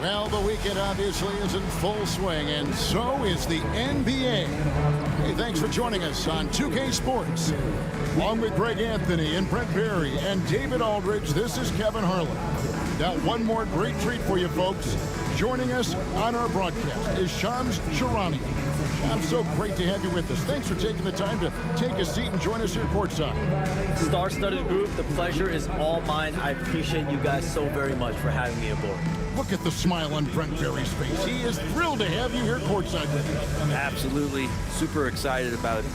Well, the weekend obviously is in full swing, and so is the NBA. Hey, thanks for joining us on 2K Sports. Along with Greg Anthony and Brent Barry and David Aldridge, this is Kevin Harlan. Got one more great treat for you folks. Joining us on our broadcast is Shams Charania. Shams, so great to have you with us. Thanks for taking the time to take a seat and join us here courtside. Star-studded group, the pleasure is all mine. I appreciate you guys so very much for having me aboard. Look at the smile on Brent Barry's face. He is thrilled to have you here courtside with us. Absolutely. Super excited about it.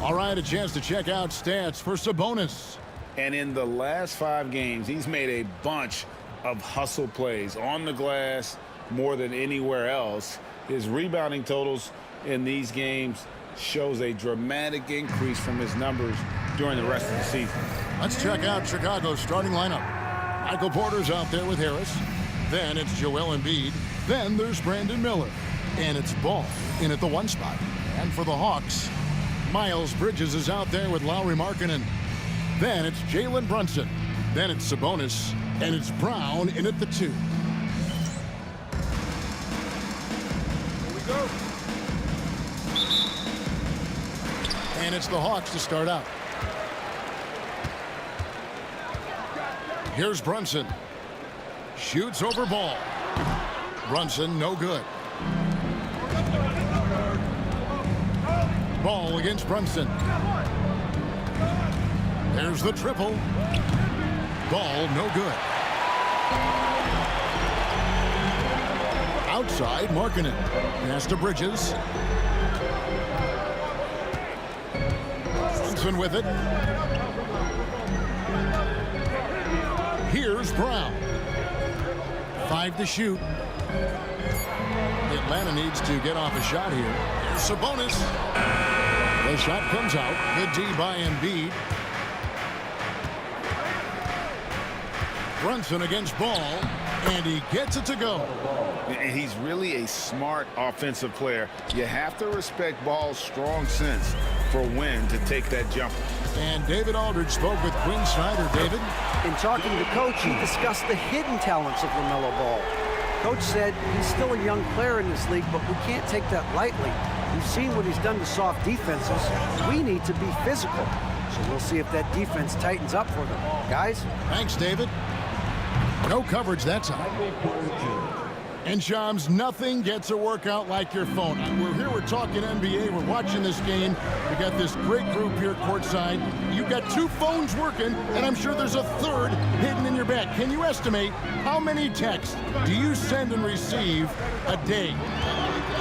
All right, a chance to check out stats for Sabonis. And in the last 5 games, he's made a bunch of hustle plays on the glass more than anywhere else. His rebounding totals in these games shows a dramatic increase from his numbers during the rest of the season. Let's check out Chicago's starting lineup. Michael Porter's out there with Harris. Then it's Joel Embiid. Then there's Brandon Miller. And it's Ball in at the 1 spot. And for the Hawks, Miles Bridges is out there with Lauri Markkanen. Then it's Jalen Brunson. Then it's Sabonis. And it's Brown in at the 2. Here we go. And it's the Hawks to start out. Here's Brunson. Shoots over Ball. Brunson, no good. Ball against Brunson. There's the triple. Ball, no good. Outside, Markkanen. Pass to Bridges. Brunson with it. Here's Brown. 5 to shoot. Atlanta needs to get off a shot here. Here's Sabonis. The shot comes out. Good D by Embiid. Brunson against Ball, and he gets it to go. And he's really a smart offensive player. You have to respect Ball's strong sense for when to take that jumper. And David Aldridge spoke with Quinn Snyder. David? In talking to Coach, he discussed the hidden talents of LaMelo Ball. Coach said he's still a young player in this league, but we can't take that lightly. We've seen what he's done to soft defenses. We need to be physical. So we'll see if that defense tightens up for them. Guys? Thanks, David. No coverage that time. And Shams, nothing gets a workout like your phone. We're here, we're talking NBA, we're watching this game. We got this great group here courtside. You've got 2 phones working, and I'm sure there's a 3rd hidden in your bag. Can you estimate how many texts do you send and receive a day?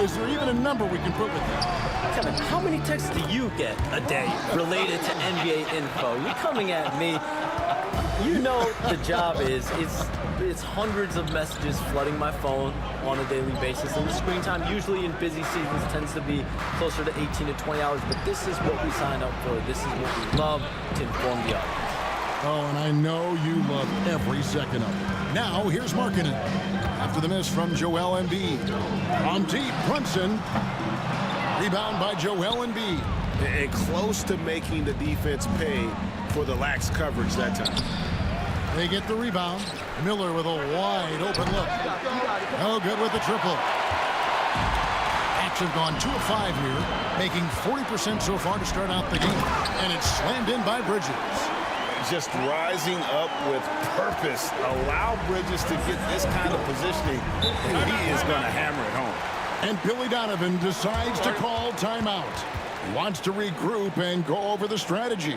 Is there even a number we can put with that? Kevin, how many texts do you get a day related to NBA info? You're coming at me. You know the job is, it's hundreds of messages flooding my phone on a daily basis. And the screen time usually in busy seasons tends to be closer to 18 to 20 hours. But this is what we signed up for. This is what we love to inform the audience. Oh, and I know you love every second of it. Now, here's Markkanen. After the miss from Joel Embiid. On deep, Brunson. Rebound by Joel Embiid. And close to making the defense pay for the lax coverage that time. They get the rebound. Miller with a wide open look. No good with the triple. Hawks have gone 2 of 5 here, making 40% so far to start out the game. And it's slammed in by Bridges. Just rising up with purpose. Allow Bridges to get this kind of positioning, and he is going to hammer it home. And Billy Donovan decides to call timeout. He wants to regroup and go over the strategy.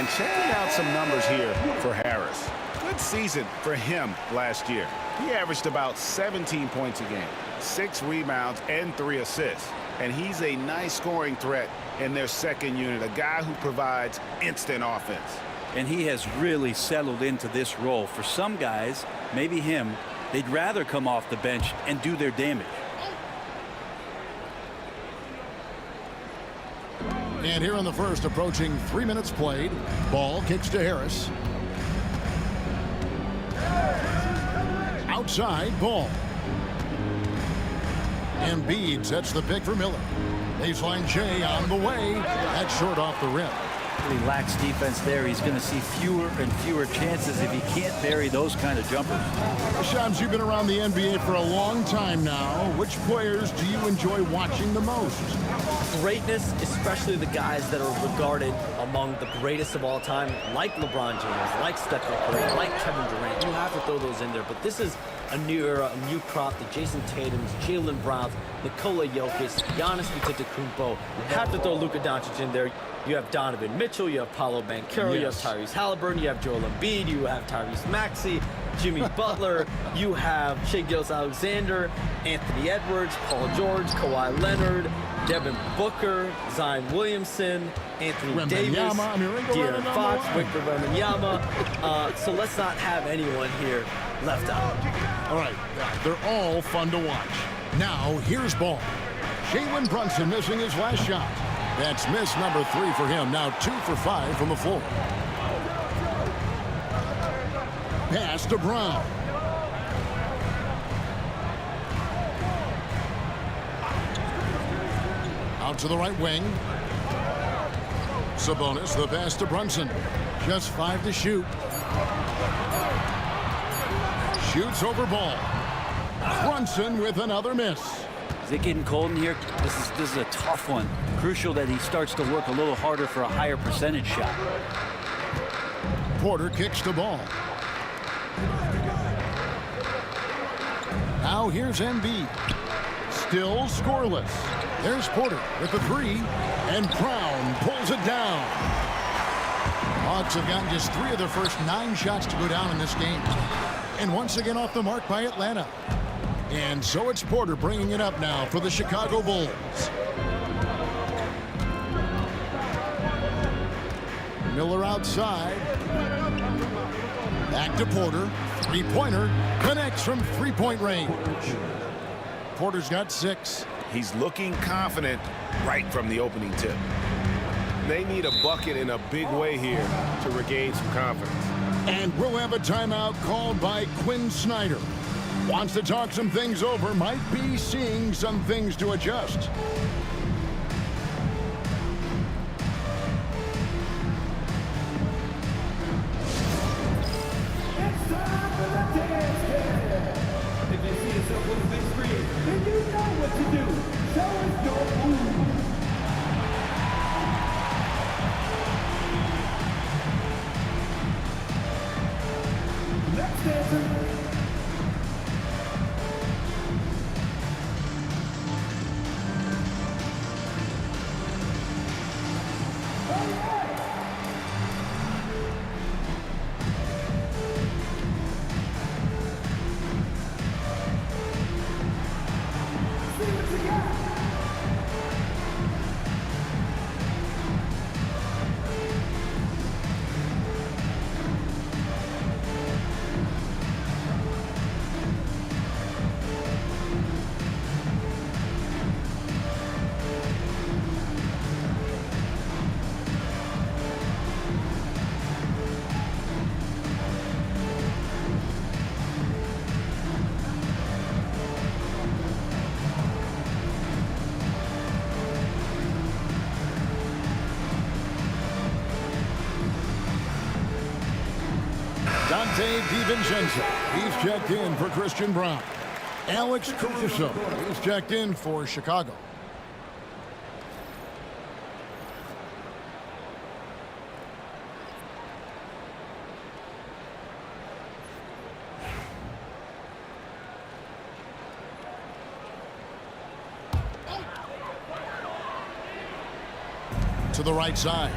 And checking out some numbers here for Harris. Good season for him last year. He averaged about 17 points a game, 6 rebounds, and 3 assists. And he's a nice scoring threat in their second unit, a guy who provides instant offense. And he has really settled into this role. For some guys, maybe him, they'd rather come off the bench and do their damage. And here in the first, approaching 3 minutes played. Ball kicks to Harris. Outside, Ball. Embiid sets the pick for Miller. Baseline Jay on the way. That's short off the rim. He lacks defense there. He's going to see fewer and fewer chances if he can't bury those kind of jumpers. Shams, you've been around the NBA for a long time now. Which players do you enjoy watching the most? Greatness, especially the guys that are regarded among the greatest of all time, like LeBron James, like Stephen Curry, like Kevin Durant. You have to throw those in there, but this is a new era, a new crop. The Jason Tatums, Jaylen Browns, Nikola Jokic, Giannis Antetokounmpo. You have to throw Luka Doncic in there. You have Donovan Mitchell, you have Paolo Banchero, you have Tyrese Halliburton, you have Joel Embiid, you have Tyrese Maxey, Jimmy Butler, you have Shai Gilgeous-Alexander, Anthony Edwards, Paul George, Kawhi Leonard, Devin Booker, Zion Williamson, Anthony Davis, De'Aaron Fox, Victor Wembanyama. So let's not have anyone here left out. All right, they're all fun to watch. Now, here's Ball. Jalen Brunson missing his last shot. That's miss number 3 for him. Now 2 for 5 from the floor. Pass to Brown. Out to the right wing. Sabonis, the pass to Brunson. Just 5 to shoot. Shoots over Ball. Brunson with another miss. Is it getting cold in here? This is a tough one. Crucial that he starts to work a little harder for a higher percentage shot. Porter kicks the ball. Now here's Embiid. Still scoreless. There's Porter with the 3, and Brown pulls it down. Hawks have gotten just 3 of their first 9 shots to go down in this game. And once again off the mark by Atlanta. And so it's Porter bringing it up now for the Chicago Bulls. Miller outside. Back to Porter. 3-pointer. Connects from 3-point range. Porter's got 6. He's looking confident right from the opening tip. They need a bucket in a big way here to regain some confidence. And we'll have a timeout called by Quinn Snyder. Wants to talk some things over, might be seeing some things to adjust. It's time for the dance game. If you see yourself on the big screen, then you know what to do. Show us your move. Let's dance. Dante DiVincenzo, he's checked in for Christian Braun. Alex Caruso, he's checked in for Chicago. To the right side.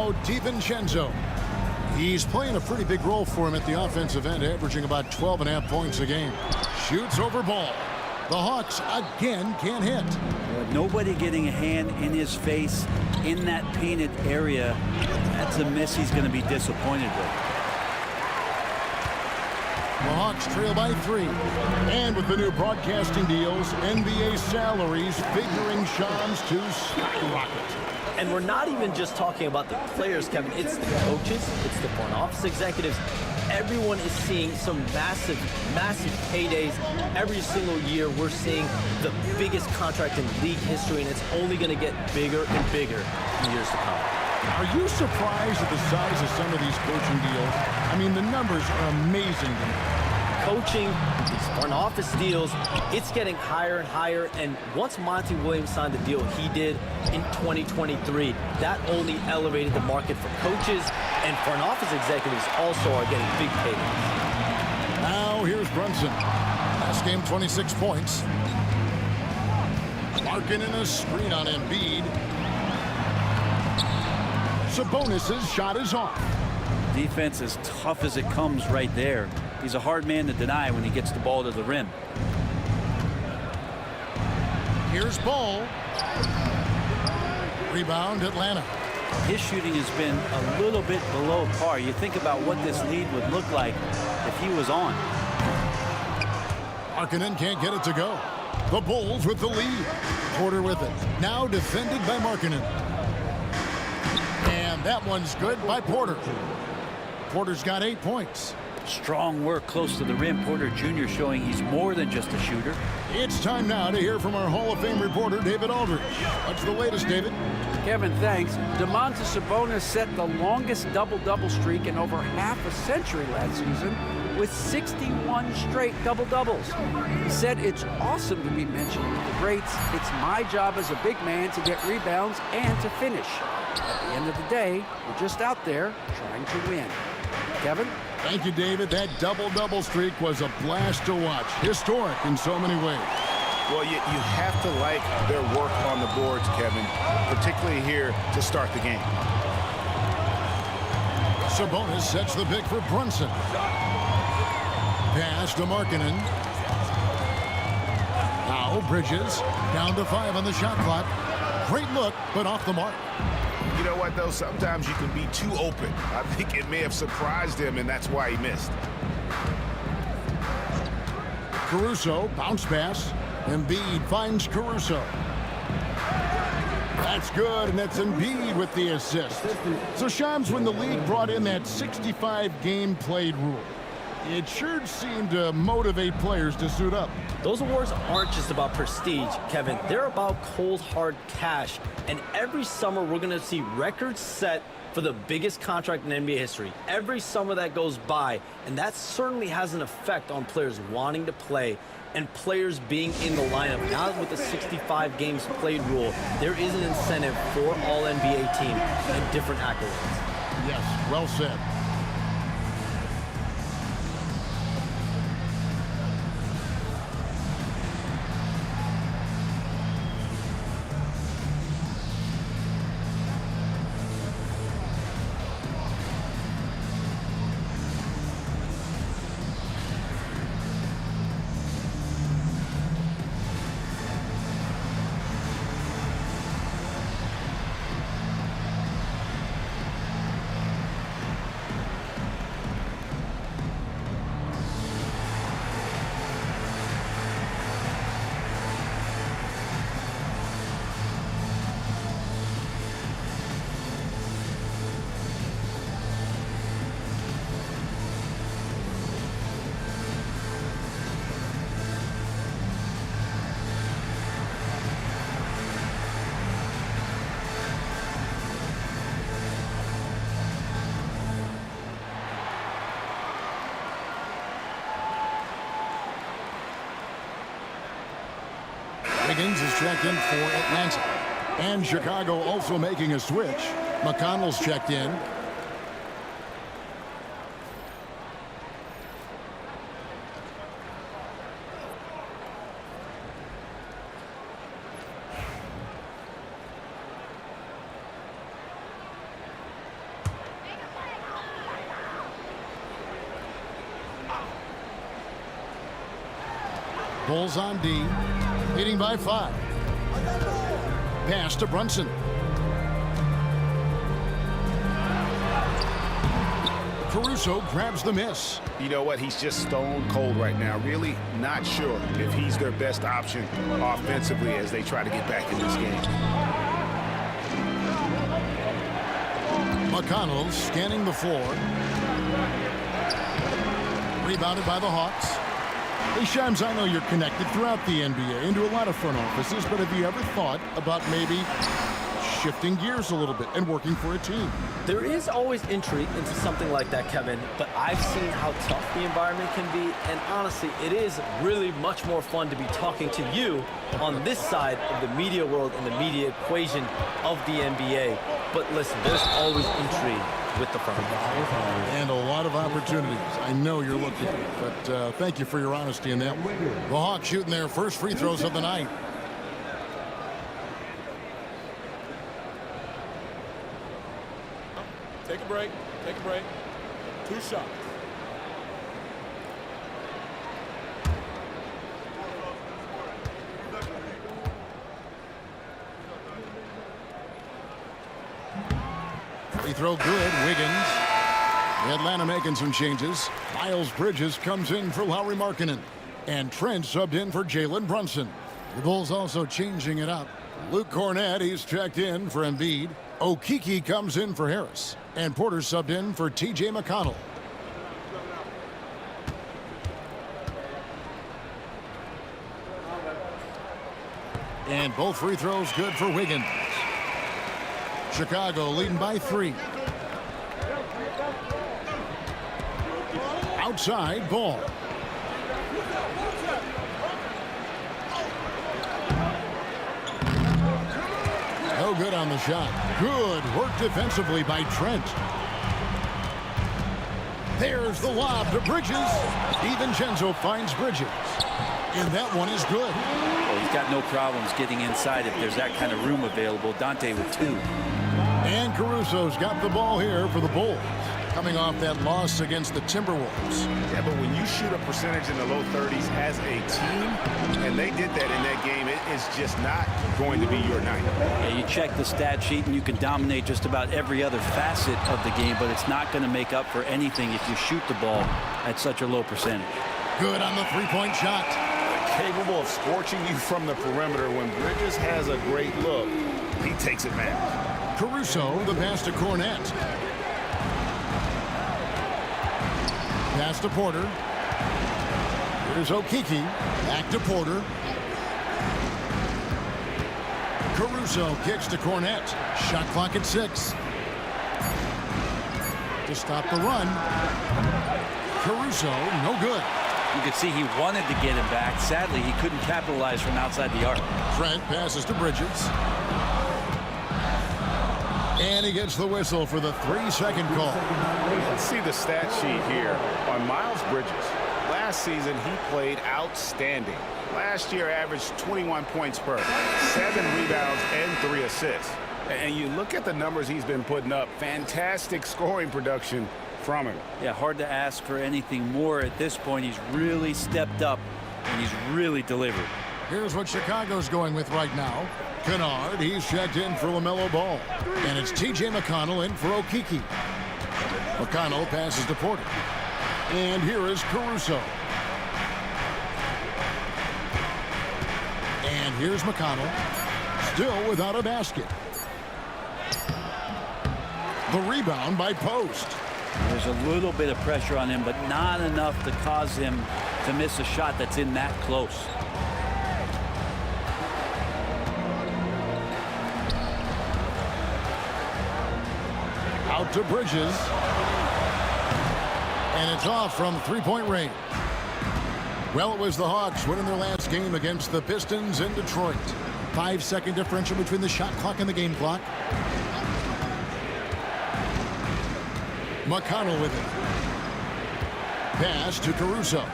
Now DiVincenzo. He's playing a pretty big role for him at the offensive end, averaging about 12.5 points a game. Shoots over ball. The Hawks again can't hit. Nobody getting a hand in his face in that painted area. That's a miss he's going to be disappointed with. The Hawks trail by 3. And with the new broadcasting deals, NBA salaries figuring Shams to skyrocket. And we're not even just talking about the players, Kevin. It's the coaches, it's the front office executives. Everyone is seeing some massive, massive paydays. Every single year, we're seeing the biggest contract in league history, and it's only going to get bigger and bigger in years to come. Are you surprised at the size of some of these coaching deals? I mean, the numbers are amazing to me. Coaching, these front office deals, it's getting higher and higher. And once Monty Williams signed the deal he did in 2023, that only elevated the market for coaches, and front office executives also are getting big paydays. Now here's Brunson. Last game, 26 points. Markkanen a screen on Embiid. Sabonis' shot is off. Defense as tough as it comes right there. He's a hard man to deny when he gets the ball to the rim. Here's Ball. Rebound, Atlanta. His shooting has been a little bit below par. You think about what this lead would look like if he was on. Markkanen can't get it to go. The Bulls with the lead. Porter with it. Now defended by Markkanen. And that one's good by Porter. Porter's got 8 points. Strong work close to the rim. Porter Jr. showing he's more than just a shooter. It's time now to hear from our Hall of Fame reporter, David Aldridge. What's the latest, David? Kevin, thanks. Domantas Sabonis set the longest double-double streak in over half a century last season with 61 straight double-doubles. He said, "It's awesome to be mentioned with the greats. It's my job as a big man to get rebounds and to finish. At the end of the day, we're just out there trying to win." Kevin? Thank you, David. That double-double streak was a blast to watch. Historic in so many ways. Well, you have to like their work on the boards, Kevin, particularly here to start the game. Sabonis sets the pick for Brunson. Pass to Markkanen. Now Bridges down to 5 on the shot clock. Great look, but off the mark. You know what, though? Sometimes you can be too open. I think it may have surprised him, and that's why he missed. Caruso, bounce pass. Embiid finds Caruso. That's good, and that's Embiid with the assist. So Shams, when the league brought in that 65-game played rule, it sure seemed to motivate players to suit up. Those awards aren't just about prestige, Kevin. They're about cold, hard cash. And every summer, we're going to see records set for the biggest contract in NBA history. Every summer that goes by, and that certainly has an effect on players wanting to play and players being in the lineup. Now with the 65 games played rule, there is an incentive for all NBA teams and different accolades. Yes, well said. Higgins is checked in for Atlanta. And Chicago also making a switch. McConnell's checked in. Bulls on D, leading by 5. Pass to Brunson. Caruso grabs the miss. You know what? He's just stone cold right now. Really not sure if he's their best option offensively as they try to get back in this game. McConnell scanning the floor. Rebounded by the Hawks. Hey, Shams, I know you're connected throughout the NBA into a lot of front offices, but have you ever thought about maybe shifting gears a little bit and working for a team? There is always intrigue into something like that, Kevin, but I've seen how tough the environment can be, and honestly, it is really much more fun to be talking to you on this side of the media world and the media equation of the NBA. But listen, there's always intrigue with the front office. And a lot of opportunities. I know you're looking, but thank you for your honesty in that. The Hawks shooting their first free throws of the night. Take a break. Take a break. 2 shots. Free throw good. Wiggins. Atlanta making some changes. Miles Bridges comes in for Lauri Markkanen. And Trent subbed in for Jalen Brunson. The Bulls also changing it up. Luke Cornett, he's checked in for Embiid. Okeke comes in for Harris. And Porter subbed in for T.J. McConnell. And both free throws good for Wiggins. Chicago leading by 3. Outside Ball. No good on the shot. Good work defensively by Trent. There's the lob to Bridges. DiVincenzo finds Bridges. And that one is good. Well, he's got no problems getting inside if there's that kind of room available. Dante with 2. And Caruso's got the ball here for the Bulls, coming off that loss against the Timberwolves. Yeah, but when you shoot a percentage in the low 30s as a team, and they did that in that game, it is just not going to be your night. Yeah, you check the stat sheet and you can dominate just about every other facet of the game, but it's not going to make up for anything if you shoot the ball at such a low percentage. Good on the three-point shot. Capable of scorching you from the perimeter. When Bridges has a great look, he takes advantage. Caruso, the pass to Cornett. Pass to Porter. Here's Okeke. Back to Porter. Caruso kicks to Cornett. Shot clock at 6. To stop the run. Caruso, no good. You could see he wanted to get him back. Sadly, he couldn't capitalize from outside the arc. Trent passes to Bridges. And he gets the whistle for the 3-second call. Let's see the stat sheet here on Miles Bridges. Last season, he played outstanding. Last year, averaged 21 points per, 7 rebounds, and 3 assists. And you look at the numbers he's been putting up, fantastic scoring production from him. Yeah, hard to ask for anything more at this point. He's really stepped up, and he's really delivered. Here's what Chicago's going with right now. Kennard, he's checked in for LaMelo Ball. And it's T.J. McConnell in for Okeke. McConnell passes to Porter. And here is Caruso. And here's McConnell. Still without a basket. The rebound by Post. There's a little bit of pressure on him, but not enough to cause him to miss a shot that's in that close. Out to Bridges. And it's off from three-point range. Well, it was the Hawks winning their last game against the Pistons in Detroit. 5-second differential between the shot clock and the game clock. McConnell with it. Pass to Caruso.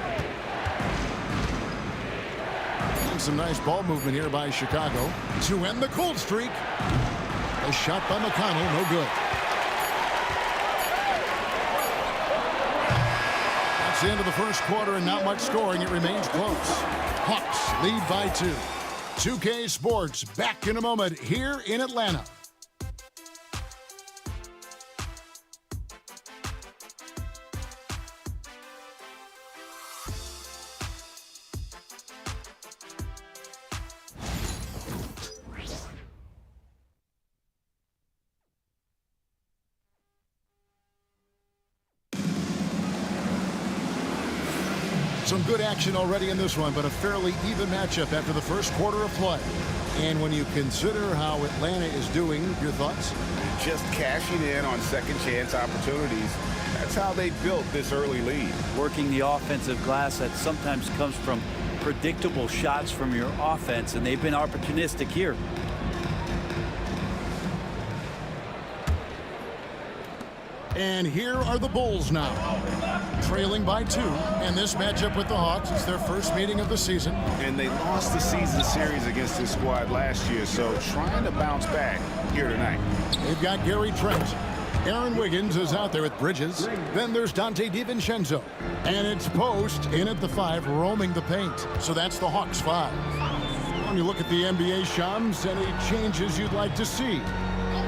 And some nice ball movement here by Chicago to end the cold streak. A shot by McConnell, no good. minutes into the first quarter and not much scoring. It remains close. Hawks lead by 2. 2K Sports back in a moment here in Atlanta. Some good action already in this one, but a fairly even matchup after the first quarter of play. And when you consider how Atlanta is doing, your thoughts? Just cashing in on second chance opportunities. That's how they built this early lead. Working the offensive glass that sometimes comes from predictable shots from your offense, and they've been opportunistic here. And here are the Bulls now, trailing by 2. And this matchup with the Hawks is their first meeting of the season. And they lost the season series against this squad last year, so trying to bounce back here tonight. They've got Gary Trent. Aaron Wiggins is out there with Bridges. Then there's Dante DiVincenzo. And it's Post in at the 5, roaming the paint. So that's the Hawks 5. When you look at the NBA, Shams, any changes you'd like to see?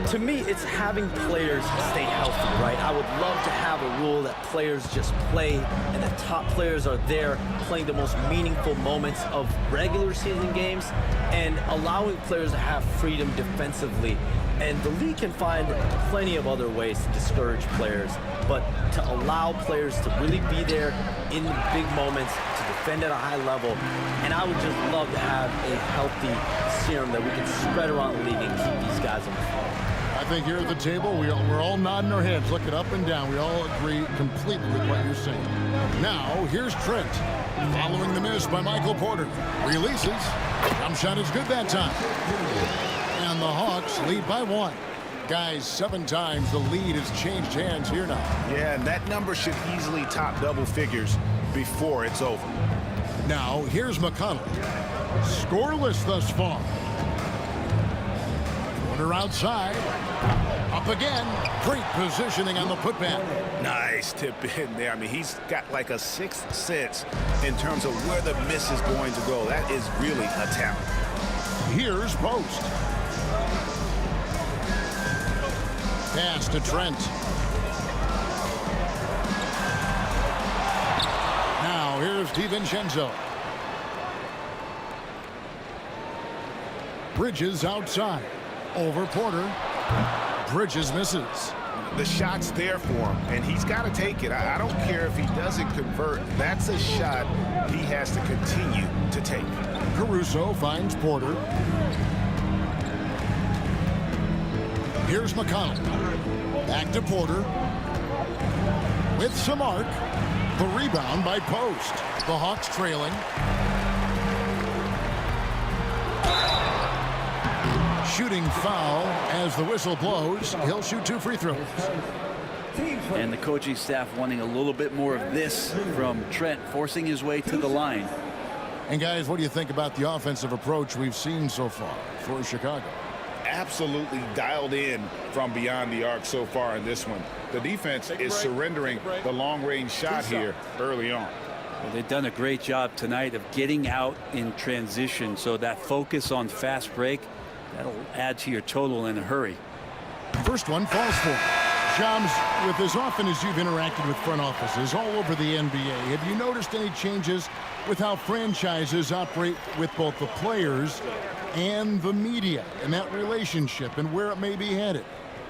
To me, it's having players stay healthy, right? I would love to have a rule that players just play and the top players are there playing the most meaningful moments of regular season games and allowing players to have freedom defensively. And the league can find plenty of other ways to discourage players, but to allow players to really be there in the big moments, to defend at a high level. And I would just love to have a healthy serum that we can spread around the league and keep these guys on the floor. I think here at the table, we're all nodding our heads, looking up and down. We all agree completely with what you're saying. Now, here's Trent. Following the miss by Michael Porter. Releases. Jump shot is good that time. And the Hawks lead by 1. Guys, 7 times the lead has changed hands here now. Yeah, and that number should easily top double figures before it's over. Now, here's McConnell. Scoreless thus far. Porter outside. Up again. Great positioning on the putback. Nice tip in there. I mean, he's got like a 6th sense in terms of where the miss is going to go. That is really a talent. Here's Post. Pass to Trent. Now here's DiVincenzo. Bridges outside. Over Porter. Bridges misses. The shot's there for him, and he's got to take it. I don't care if he doesn't convert. That's a shot he has to continue to take. Caruso finds Porter. Here's McConnell. Back to Porter. With some arc. The rebound by Post. The Hawks trailing. Shooting foul as the whistle blows. He'll shoot 2 free throws. And the coaching staff wanting a little bit more of this from Trent, forcing his way to the line. And guys, what do you think about the offensive approach we've seen so far for Chicago? Absolutely dialed in from beyond the arc so far in this one. The defense is surrendering the long-range shot here early on. Well, they've done a great job tonight of getting out in transition, so that focus on fast break, that'll add to your total in a hurry. First one falls for it. Shams, with as often as you've interacted with front offices all over the NBA, have you noticed any changes with how franchises operate with both the players and the media and that relationship and where it may be headed?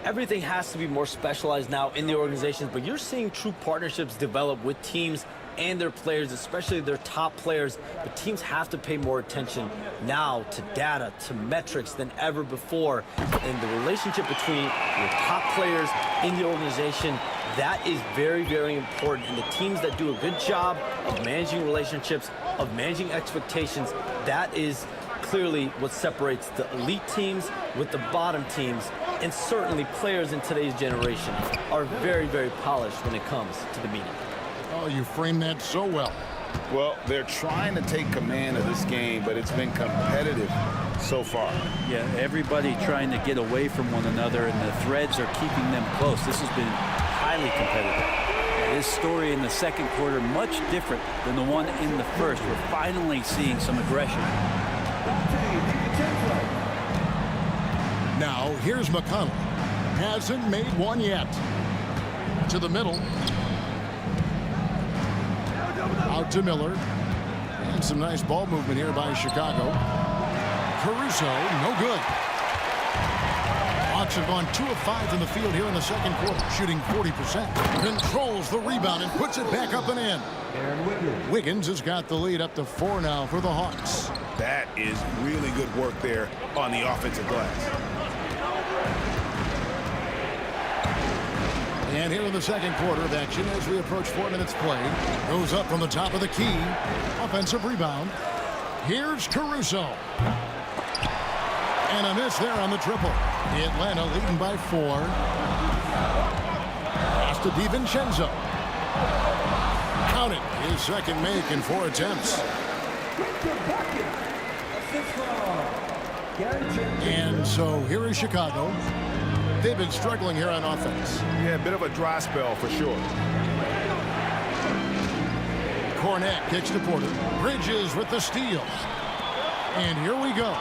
Everything has to be more specialized now in the organizations, but you're seeing true partnerships develop with teams and their players, especially their top players. But teams have to pay more attention now to data, to metrics than ever before. And the relationship between your top players in the organization, that is very, very important. And the teams that do a good job of managing relationships, of managing expectations, that is clearly what separates the elite teams with the bottom teams. And certainly players in today's generation are very, very polished when it comes to the media. Oh, you framed that so well. Well, they're trying to take command of this game, but it's been competitive so far. Yeah, everybody trying to get away from one another, and the threads are keeping them close. This has been highly competitive. This story in the second quarter much different than the one in the first. We're finally seeing some aggression. Now, here's McConnell. Hasn't made one yet. To the middle. Out to Miller. And some nice ball movement here by Chicago. Caruso, no good. Hawks have gone 2 of 5 in the field here in the second quarter, shooting 40%. Controls the rebound and puts it back up and in. Wiggins has got the lead up to 4 now for the Hawks. That is really good work there on the offensive glass. And here in the second quarter of action as we approach 4 minutes play. Goes up from the top of the key. Offensive rebound. Here's Caruso. And a miss there on the triple. Atlanta leading by 4. Pass to DiVincenzo. Count it. His second make in 4 attempts. And so here is Chicago. They've been struggling here on offense. Yeah, a bit of a dry spell for sure. Cornette kicks to Porter. Bridges with the steal. And here we go.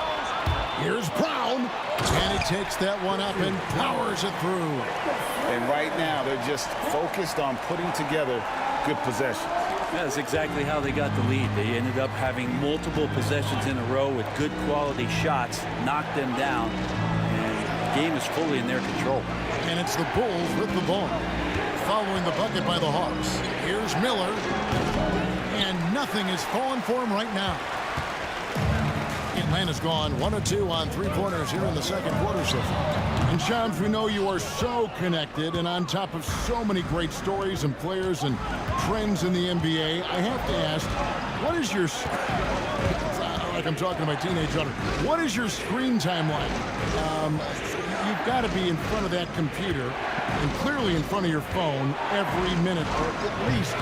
Here's Brown. And he takes that one up and powers it through. And right now, they're just focused on putting together good possessions. That's exactly how they got the lead. They ended up having multiple possessions in a row with good quality shots, knocked them down, and the game is fully in their control. And it's the Bulls with the ball. Following the bucket by the Hawks. Here's Miller. And nothing is falling for him right now. Atlanta's gone 1 of 2 on 3-pointers here in the second quarter so far. And Shams, we know you are so connected and on top of so many great stories and players and trends in the NBA. I have to ask, what is your, like I'm talking to my teenage daughter, what is your screen time like? You've got to be in front of that computer and clearly in front of your phone every minute, or at least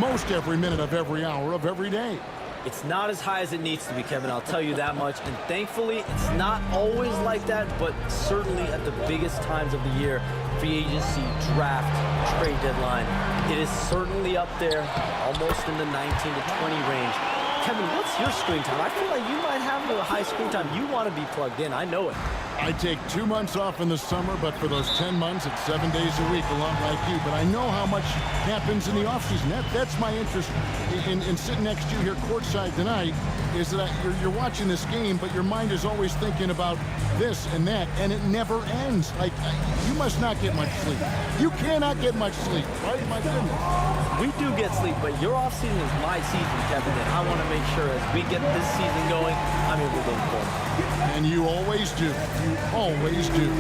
most every minute of every hour of every day. It's not as high as it needs to be, Kevin, I'll tell you that much. And thankfully, it's not always like that, but certainly at the biggest times of the year, free agency, draft, trade deadline, it is certainly up there, almost in the 19 to 20 range. Kevin, what's your screen time? I feel like you might have a high screen time. You want to be plugged in. I know it. I take 2 months off in the summer, but for those 10 months, it's 7 days a week, a lot like you. But I know how much happens in the offseason. That's my interest in sitting next to you here courtside tonight, is that you're watching this game, but your mind is always thinking about this and that, and it never ends. Like, you must not get much sleep. You cannot get much sleep, right? My goodness. We do get sleep, but your offseason is my season, Kevin, and I want to make sure as we get this season going, I'm able to go forward. And you always do. You always do.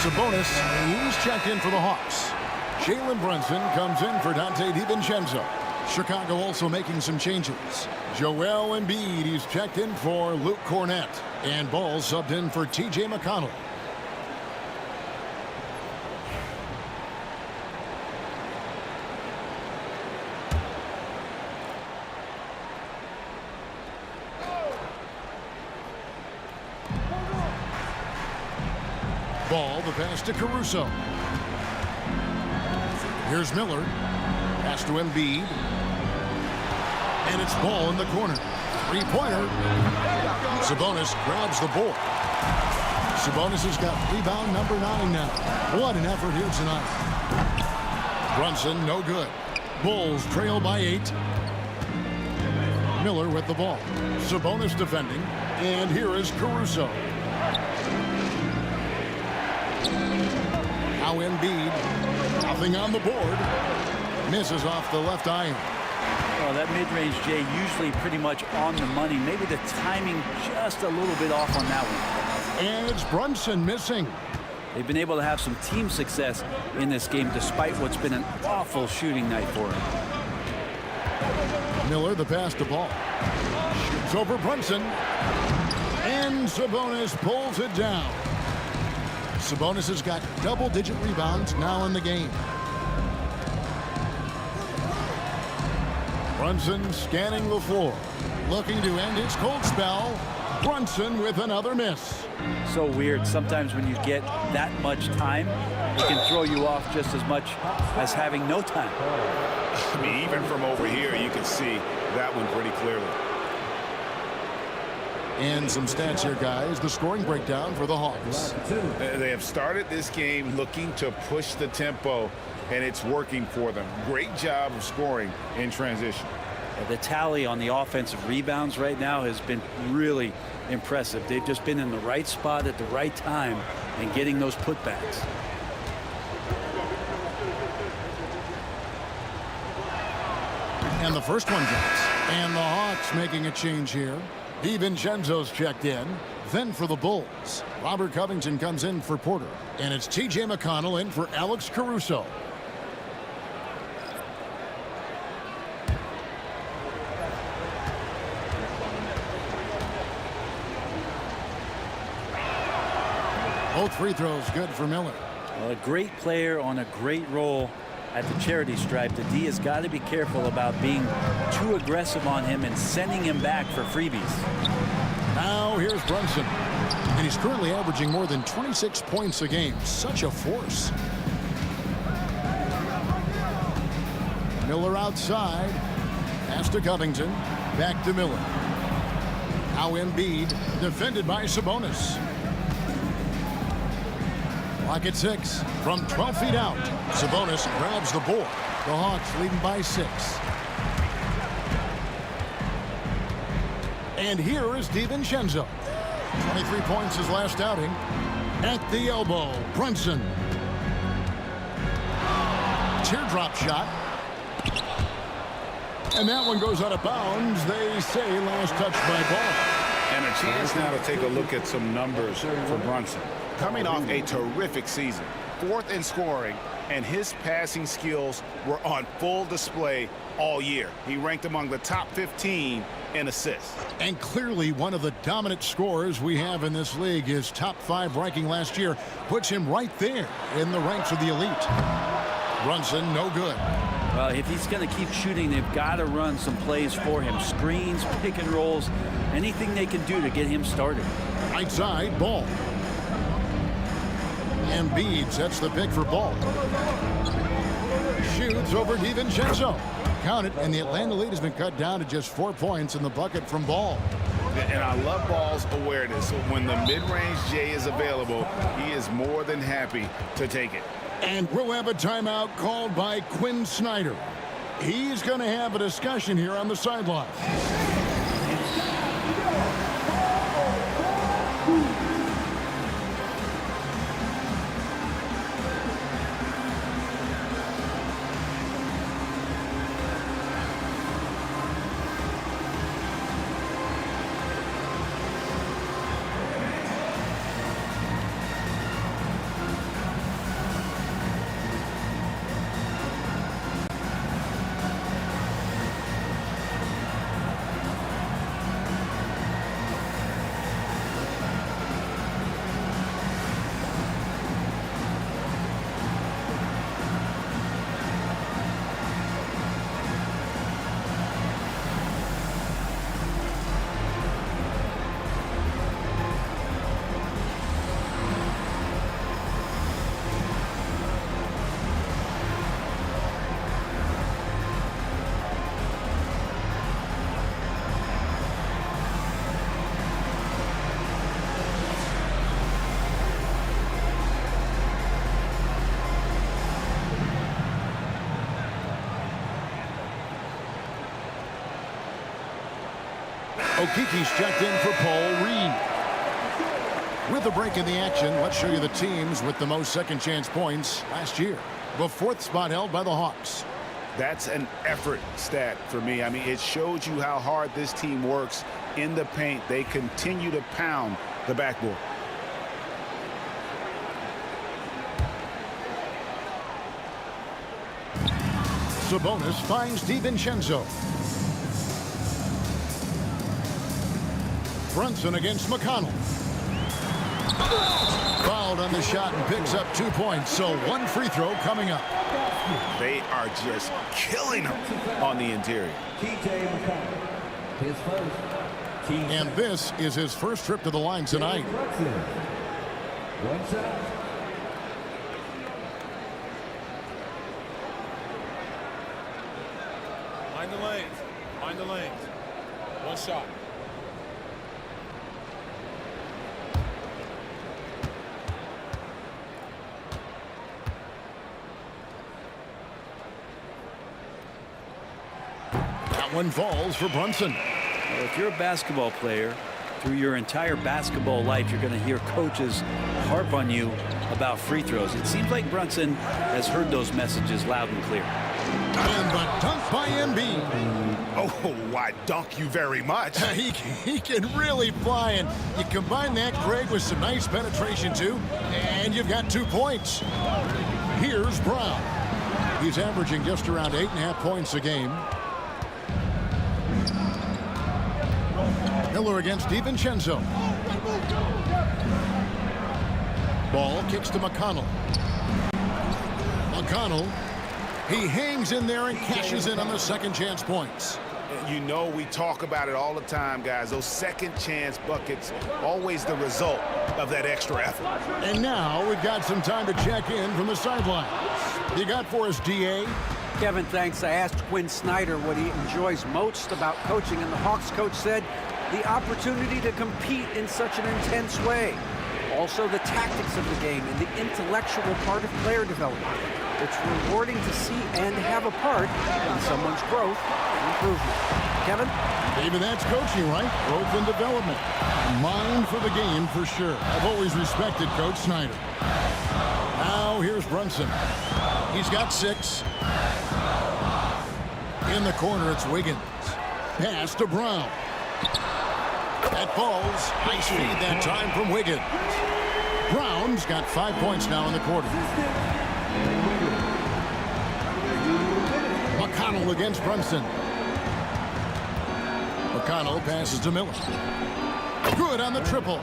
Sabonis, he's checked in for the Hawks. Jalen Brunson comes in for Donte DiVincenzo. Chicago also making some changes. Joel Embiid, he's checked in for Luke Cornette. And Ball subbed in for T.J. McConnell. Ball, the pass to Caruso. Here's Miller. Pass to Embiid. And it's Ball in the corner. Three-pointer. Sabonis grabs the board. Sabonis has got rebound number 9 now. What an effort here tonight. Brunson, no good. Bulls trail by 8. Miller with the ball. Sabonis defending. And here is Caruso. Now Embiid. Nothing on the board. Misses off the left iron. Well, that mid-range, Jay, usually pretty much on the money. Maybe the timing just a little bit off on that one. And it's Brunson missing. They've been able to have some team success in this game despite what's been an awful shooting night for them. Miller, the pass to ball. Shoots over Brunson. And Sabonis pulls it down. Sabonis has got double-digit rebounds now in the game. Brunson scanning the floor. Looking to end his cold spell. Brunson with another miss. So weird. Sometimes when you get that much time, it can throw you off just as much as having no time. I mean, even from over here, you can see that one pretty clearly. And some stats here, guys. The scoring breakdown for the Hawks. They have started this game looking to push the tempo, and it's working for them. Great job of scoring in transition. The tally on the offensive rebounds right now has been really impressive. They've just been in the right spot at the right time and getting those putbacks. And the first one drops. And the Hawks making a change here. DiVincenzo's checked in. Then for the Bulls, Robert Covington comes in for Porter. And it's T.J. McConnell in for Alex Caruso. Both free throws good for Miller. Well, a great player on a great role at the charity stripe. The D has got to be careful about being too aggressive on him and sending him back for freebies. Now here's Brunson. And he's currently averaging more than 26 points a game. Such a force. Miller outside. Pass to Covington. Back to Miller. Now Embiid. Defended by Sabonis. Clock at 6 from 12 feet out. Sabonis grabs the board. The Hawks leading by 6. And here is DiVincenzo. 23 points his last outing. At the elbow, Brunson. Teardrop shot. And that one goes out of bounds. They say last touch by Ball. And a chance now to take a look at some numbers for Brunson. Coming off a terrific season, 4th in scoring, and his passing skills were on full display all year. He ranked among the top 15 in assists. And clearly one of the dominant scorers we have in this league. His top 5 ranking last year puts him right there in the ranks of the elite. Brunson, no good. Well, if he's going to keep shooting, they've got to run some plays for him. Screens, pick and rolls, anything they can do to get him started. Right side, Ball. Embiid sets the pick for Ball. Shoots over DiVincenzo. Count it, and the Atlanta lead has been cut down to just 4 points in the bucket from Ball. And I love Ball's awareness. So when the mid-range J is available, he is more than happy to take it. And we'll have a timeout called by Quinn Snyder. He's going to have a discussion here on the sideline. Okiki's checked in for Paul Reed. With the break in the action, let's show you the teams with the most second chance points last year. The 4th spot held by the Hawks. That's an effort stat for me. I mean, it shows you how hard this team works in the paint. They continue to pound the backboard. Sabonis finds DiVincenzo. Brunson against McConnell. Fouled on the shot and picks up 2 points. So 1 free throw coming up. They are just killing them on the interior. TJ McConnell. His first. And this is his first trip to the line tonight. One shot. Mind the lanes. Mind the lanes. One shot. That one falls for Brunson. Well, if you're a basketball player, through your entire basketball life, you're going to hear coaches harp on you about free throws. It seems like Brunson has heard those messages loud and clear. And the dunk by Embiid. Oh, why dunk you very much. He can really fly, and you combine that, Greg, with some nice penetration, too, and you've got 2 points. Here's Brown. He's averaging just around 8.5 points a game. Miller against DiVincenzo. Ball kicks to McConnell. McConnell, he hangs in there and cashes in on the second chance points. You know, we talk about it all the time, guys. Those second chance buckets, always the result of that extra effort. And now we've got some time to check in from the sidelines. You got for us, D.A.? Kevin, thanks. I asked Quinn Snyder what he enjoys most about coaching, and the Hawks coach said the opportunity to compete in such an intense way. Also, the tactics of the game and the intellectual part of player development. It's rewarding to see and have a part in someone's growth and improvement. Kevin? Maybe that's coaching, right? Growth and development. Mind for the game, for sure. I've always respected Coach Snyder. Now, here's Brunson. He's got 6. In the corner, it's Wiggins. Pass to Brown. That falls. Nice feed that time from Wiggins. Brown's got 5 points now in the quarter. McConnell against Brunson. McConnell passes to Miller. Good on the triple.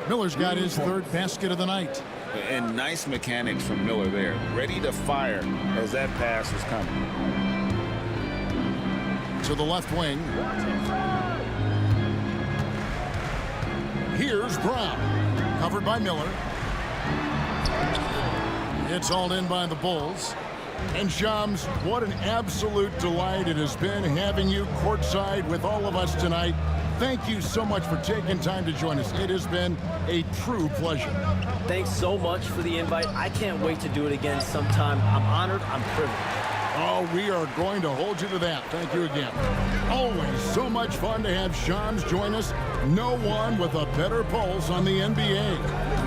Miller's got his 3rd basket of the night. And nice mechanics from Miller there. Ready to fire as that pass was coming. To the left wing. Here's Brown. Covered by Miller. It's hauled in by the Bulls. And Shams, what an absolute delight it has been having you courtside with all of us tonight. Thank you so much for taking time to join us. It has been a true pleasure. Thanks so much for the invite. I can't wait to do it again sometime. I'm honored. I'm privileged. Oh, we are going to hold you to that. Thank you again. Always so much fun to have Shams join us. No one with a better pulse on the NBA.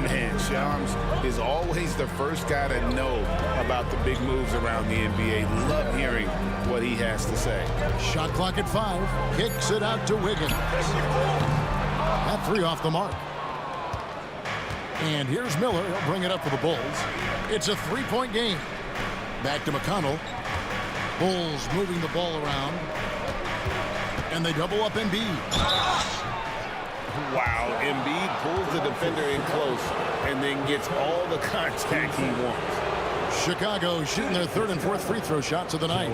Man, Shams is always the first guy to know about the big moves around the NBA. Love hearing what he has to say. Shot clock at 5. Kicks it out to Wiggins. That 3 off the mark. And here's Miller. He'll bring it up for the Bulls. It's a 3-point game. Back to McConnell. Bulls moving the ball around. And they double up Embiid. Wow, Embiid pulls the defender in close and then gets all the contact he wants. Chicago shooting their 3rd and 4th free throw shots of the night.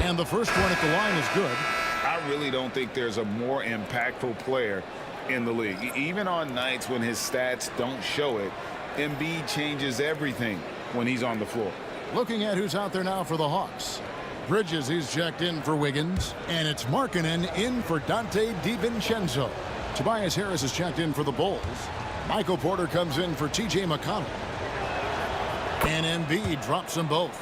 And the first one at the line is good. I really don't think there's a more impactful player in the league. Even on nights when his stats don't show it, Embiid changes everything when he's on the floor. Looking at who's out there now for the Hawks. Bridges, he's checked in for Wiggins. And it's Markkanen in for Dante DiVincenzo. Tobias Harris is checked in for the Bulls. Michael Porter comes in for T.J. McConnell. And Embiid drops them both.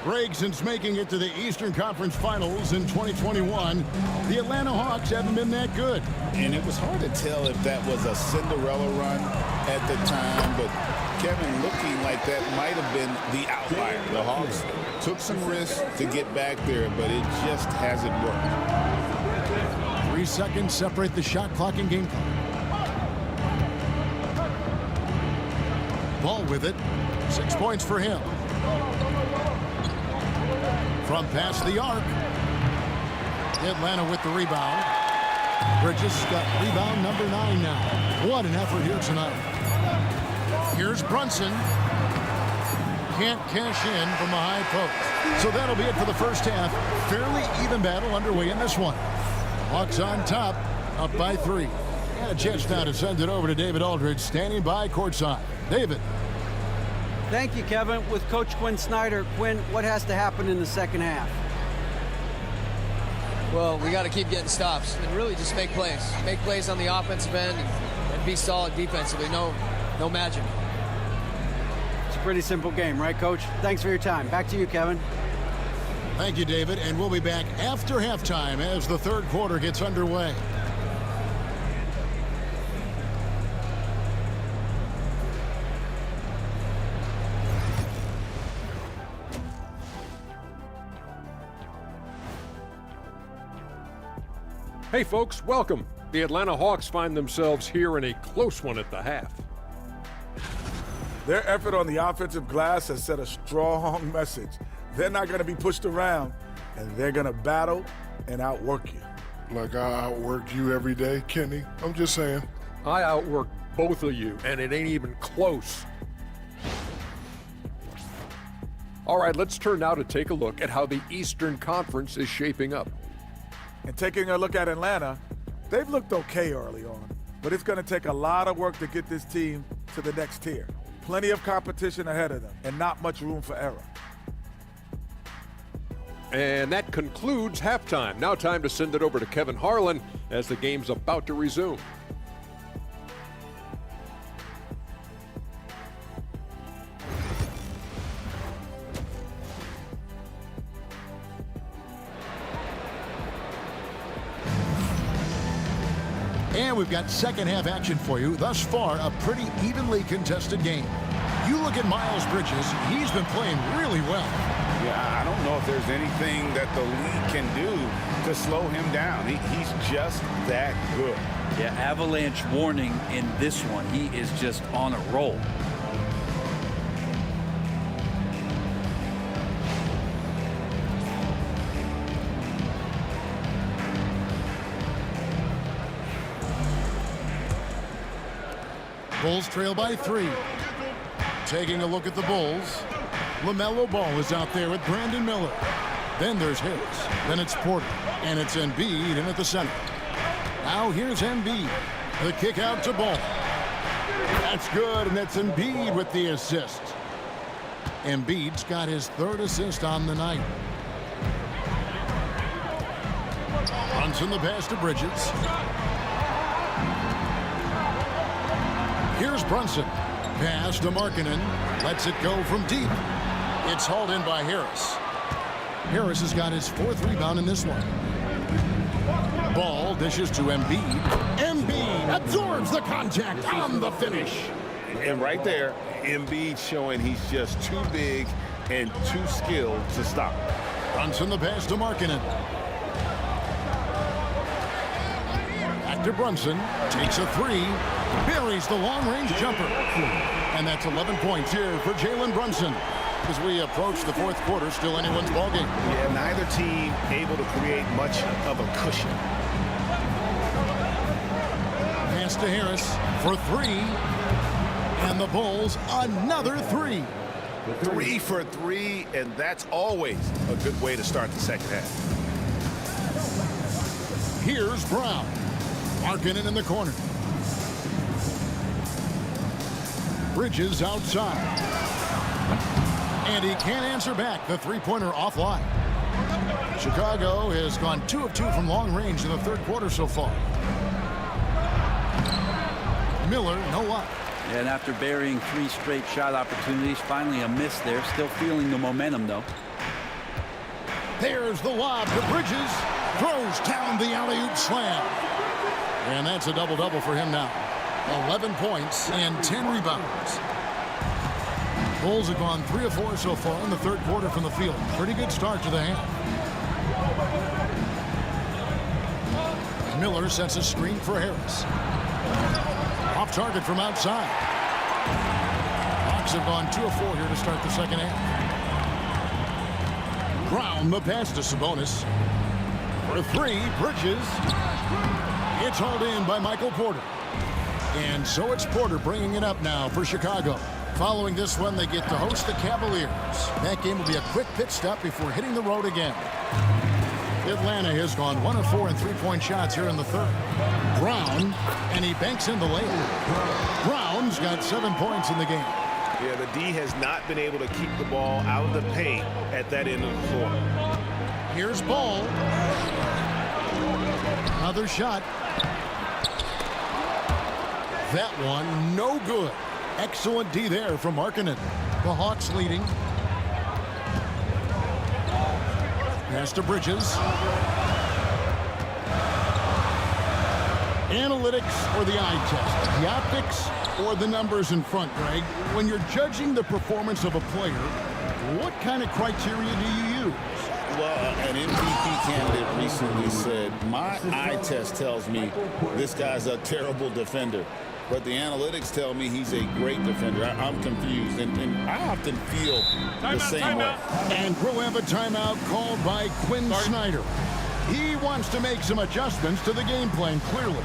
Greg, since making it to the Eastern Conference Finals in 2021, the Atlanta Hawks haven't been that good. And it was hard to tell if that was a Cinderella run at the time, but Kevin, looking like that might have been the outlier. The Hawks took some risks to get back there, but it just hasn't worked. 3 seconds separate the shot clock and game clock. Ball with it. 6 points for him. From past the arc. Atlanta with the rebound. Bridges got rebound number 9 now. What an effort here tonight. Here's Brunson. Can't cash in from the high post. So that'll be it for the first half. Fairly even battle underway in this one. Hawks on top, up by 3. And a chance now to send it over to David Aldridge, standing by courtside. David. Thank you, Kevin. With Coach Quinn Snyder, Quinn, what has to happen in the second half? Well, we got to keep getting stops and really just make plays. Make plays on the offensive end and be solid defensively. No magic. It's a pretty simple game, right, Coach? Thanks for your time. Back to you, Kevin. Thank you, David. And we'll be back after halftime as the third quarter gets underway. Hey folks, welcome. The Atlanta Hawks find themselves here in a close one at the half. Their effort on the offensive glass has set a strong message. They're not going to be pushed around, and they're going to battle and outwork you. Like I outwork you every day, Kenny. I'm just saying. I outwork both of you, and it ain't even close. All right, let's turn now to take a look at how the Eastern Conference is shaping up. And taking a look at Atlanta, they've looked okay early on, but it's going to take a lot of work to get this team to the next tier. Plenty of competition ahead of them, and not much room for error. And that concludes halftime. Now time to send it over to Kevin Harlan as the game's about to resume. And we've got second half action for you. Thus far, a pretty evenly contested game. You look at Miles Bridges, he's been playing really well. Yeah, I don't know if there's anything that the league can do to slow him down. He's just that good. Yeah, avalanche warning in this one. He is just on a roll. Bulls trail by 3. Taking a look at the Bulls. LaMelo Ball is out there with Brandon Miller. Then there's Harris. Then it's Porter. And it's Embiid in at the center. Now here's Embiid. The kick out to Ball. That's good, and that's Embiid with the assist. Embiid's got his 3rd assist on the night. Brunson the pass to Bridges. Here's Brunson. Pass to Markkanen. Lets it go from deep. It's hauled in by Harris. Harris has got his 4th rebound in this one. Ball dishes to Embiid. Embiid absorbs the contact on the finish. And right there, Embiid showing he's just too big and too skilled to stop. Brunson the pass to Markkanen. Back to Brunson. Takes a 3. Buries the long-range jumper. And that's 11 points here for Jalen Brunson. As we approach the 4th quarter, still anyone's ballgame. Yeah, neither team able to create much of a cushion. Pass to Harris for 3. And the Bulls, another 3. 3 for 3, and that's always a good way to start the second half. Here's Brown. Markkanen in the corner. Bridges outside. And he can't answer back. The 3-pointer offline. Chicago has gone 2 of 2 from long range in the third quarter so far. Miller, no luck. And after burying 3 straight shot opportunities, finally a miss there. Still feeling the momentum, though. There's the lob to Bridges. Throws down the alley-oop slam. And that's a double-double for him now. 11 points and 10 rebounds. Bulls have gone 3 of 4 so far in the third quarter from the field. Pretty good start to the half. Miller sets a screen for Harris. Off target from outside. Hawks have gone 2 of 4 here to start the second half. Brown the pass to Sabonis. For 3, Bridges. It's hauled in by Michael Porter. And so it's Porter bringing it up now for Chicago. Following this one, they get to host the Cavaliers. That game will be a quick pit stop before hitting the road again. Atlanta has gone 1 of 4 in three-point shots here in the third. Brown, and he banks in the layup. Brown's got 7 points in the game. Yeah, the D has not been able to keep the ball out of the paint at that end of the floor. Here's Ball. Another shot. That one, no good. Excellent D there from Markkanen. The Hawks leading. Pass to Bridges. Analytics or the eye test? The optics or the numbers in front, Greg? When you're judging the performance of a player, what kind of criteria do you use? Well, an MVP candidate recently said, my eye test tells me this guy's a terrible defender. But the analytics tell me he's a great defender. I'm confused, and I often feel the same way. And we'll have a timeout called by Quinn Snyder. He wants to make some adjustments to the game plan, clearly.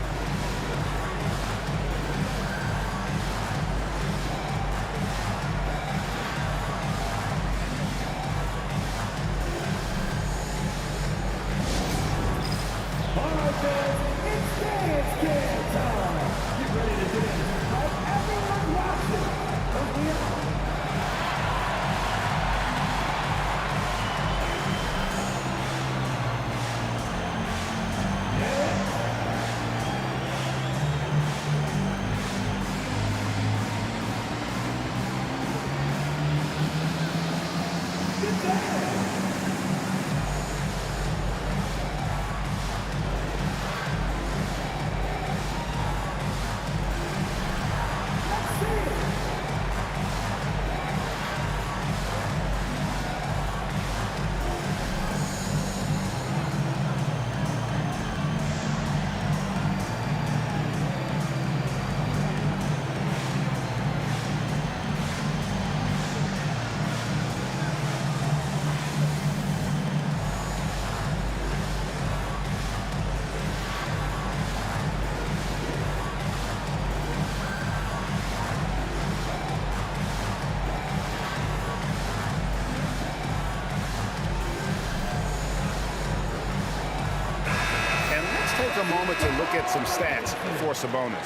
Take a moment to look at some stats for Sabonis.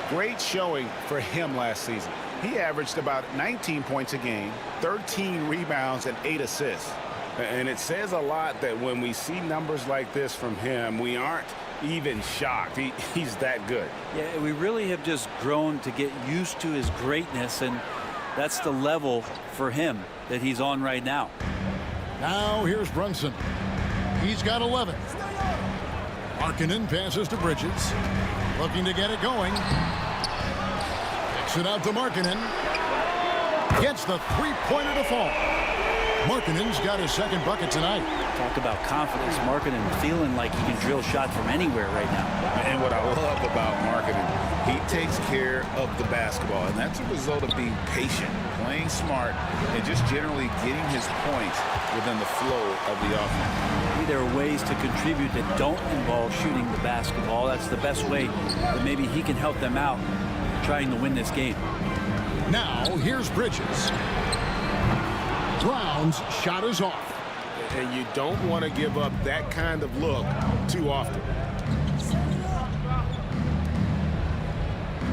Great showing for him last season. He averaged about 19 points a game, 13 rebounds, and 8 assists. And it says a lot that when we see numbers like this from him, we aren't even shocked. He's that good. Yeah, we really have just grown to get used to his greatness, and that's the level for him that he's on right now. Now here's Brunson. He's got 11. Markkanen passes to Bridges. Looking to get it going. Kicks it out to Markkanen. Gets the three-pointer to fall. Markkanen's got his second bucket tonight. Talk about confidence. Markkanen feeling like he can drill shots from anywhere right now. And what I love about Markkanen, he takes care of the basketball, and that's a result of being patient, playing smart, and just generally getting his points within the flow of the offense. Maybe there are ways to contribute that don't involve shooting the basketball. That's the best way that maybe he can help them out trying to win this game. Now here's Bridges. Brown's shot is off. And you don't want to give up that kind of look too often.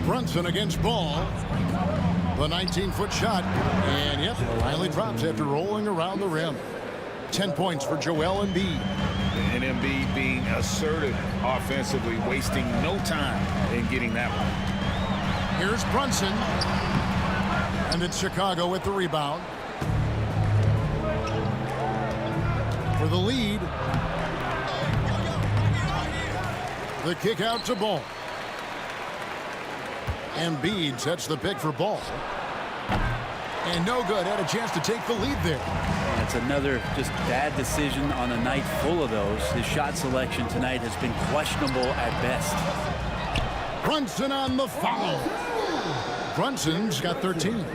Brunson against Ball. The 19-foot shot. And yep, finally drops after rolling around the rim. 10 points for Joel Embiid. And Embiid being assertive offensively, wasting no time in getting that one. Here's Brunson. And it's Chicago with the rebound. For the lead. The kick out to Ball. Embiid sets the pick for Ball. And no good. Had a chance to take the lead there. That's another just bad decision on a night full of those. His shot selection tonight has been questionable at best. Brunson on the foul. Brunson's got 13.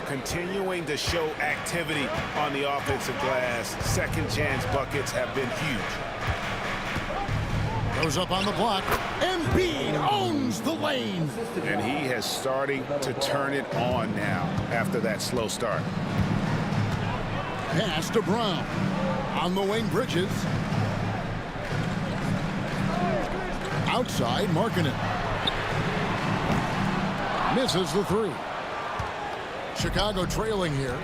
Continuing to show activity on the offensive glass. Second chance buckets have been huge. Goes up on the block. Embiid owns the lane. And he has starting to turn it on now after that slow start. Pass to Brown. On the wing, Bridges. Outside, Markkanen. Misses the three. Chicago trailing here.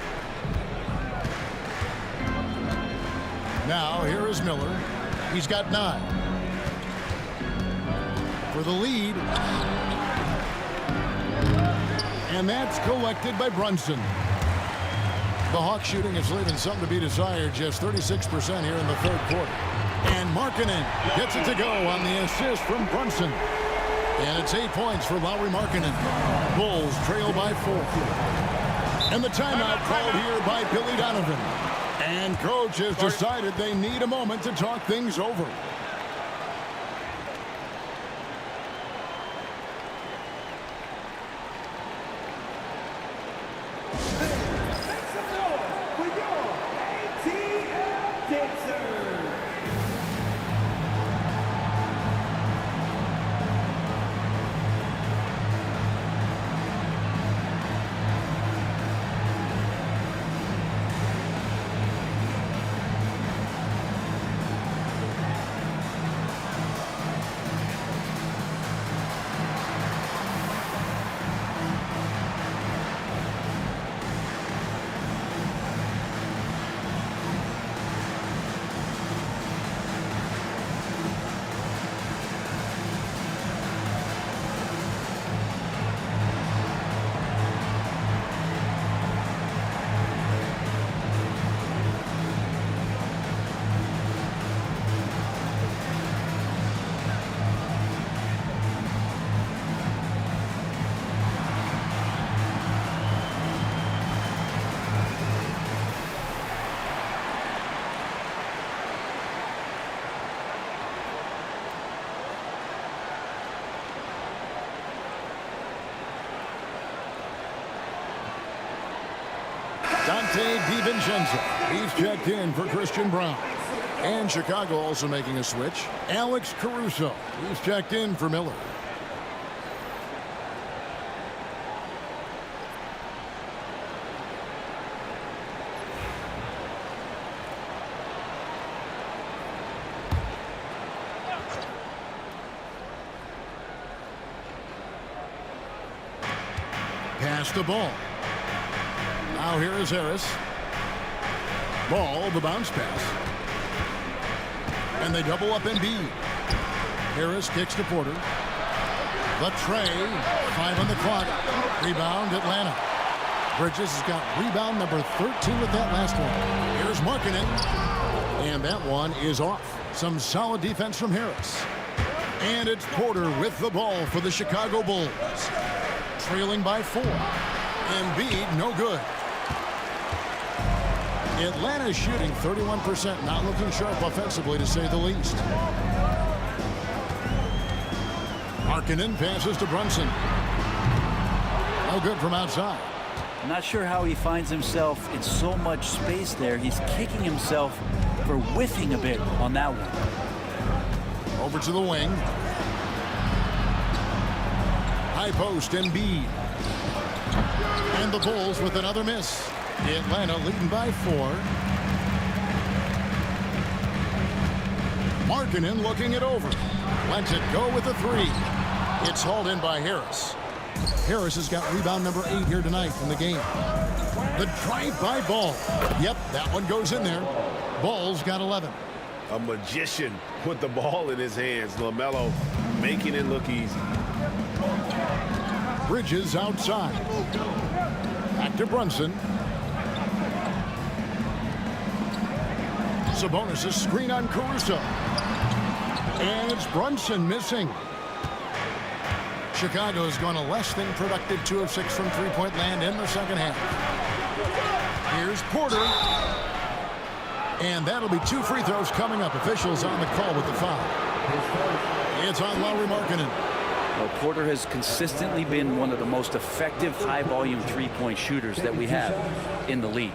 Now, here is Miller. He's got 9. For the lead. And that's collected by Brunson. The Hawks shooting is leaving something to be desired. Just 36% here in the third quarter. And Markkanen gets it to go on the assist from Brunson. And it's 8 points for Lauri Markkanen. Bulls trail by 4. And the timeout called here by Billy Donovan. And coach has decided they need a moment to talk things over. Dante DiVincenzo. He's checked in for Christian Braun. And Chicago also making a switch. Alex Caruso. He's checked in for Miller. Pass the ball. Now here is Harris. Ball, the bounce pass. And they double up Embiid. Harris kicks to Porter. The tray. 5 on the clock. Rebound, Atlanta. Bridges has got rebound number 13 with that last one. Here's Markkanen. And that one is off. Some solid defense from Harris. And it's Porter with the ball for the Chicago Bulls. Trailing by 4. Embiid, no good. Atlanta shooting 31%, not looking sharp offensively, to say the least. Markkanen passes to Brunson. No good from outside. I'm not sure how he finds himself in so much space there. He's kicking himself for whiffing a bit on that one. Over to the wing. High post, Embiid. And the Bulls with another miss. Atlanta leading by 4. Markkanen looking it over. Lets it go with a 3. It's hauled in by Harris. Harris has got rebound number 8 here tonight in the game. The drive-by Ball. Yep, that one goes in there. Ball's got 11. A magician with the ball in his hands. LaMelo making it look easy. Bridges outside. Back to Brunson. Sabonis' screen on Caruso. And it's Brunson missing. Chicago's gone a less than productive 2 of 6 from three-point land in the second half. Here's Porter. And that'll be 2 free throws coming up. Officials on the call with the foul. It's on Lauri Markkanen. Well, Porter has consistently been one of the most effective high-volume three-point shooters that we have in the league.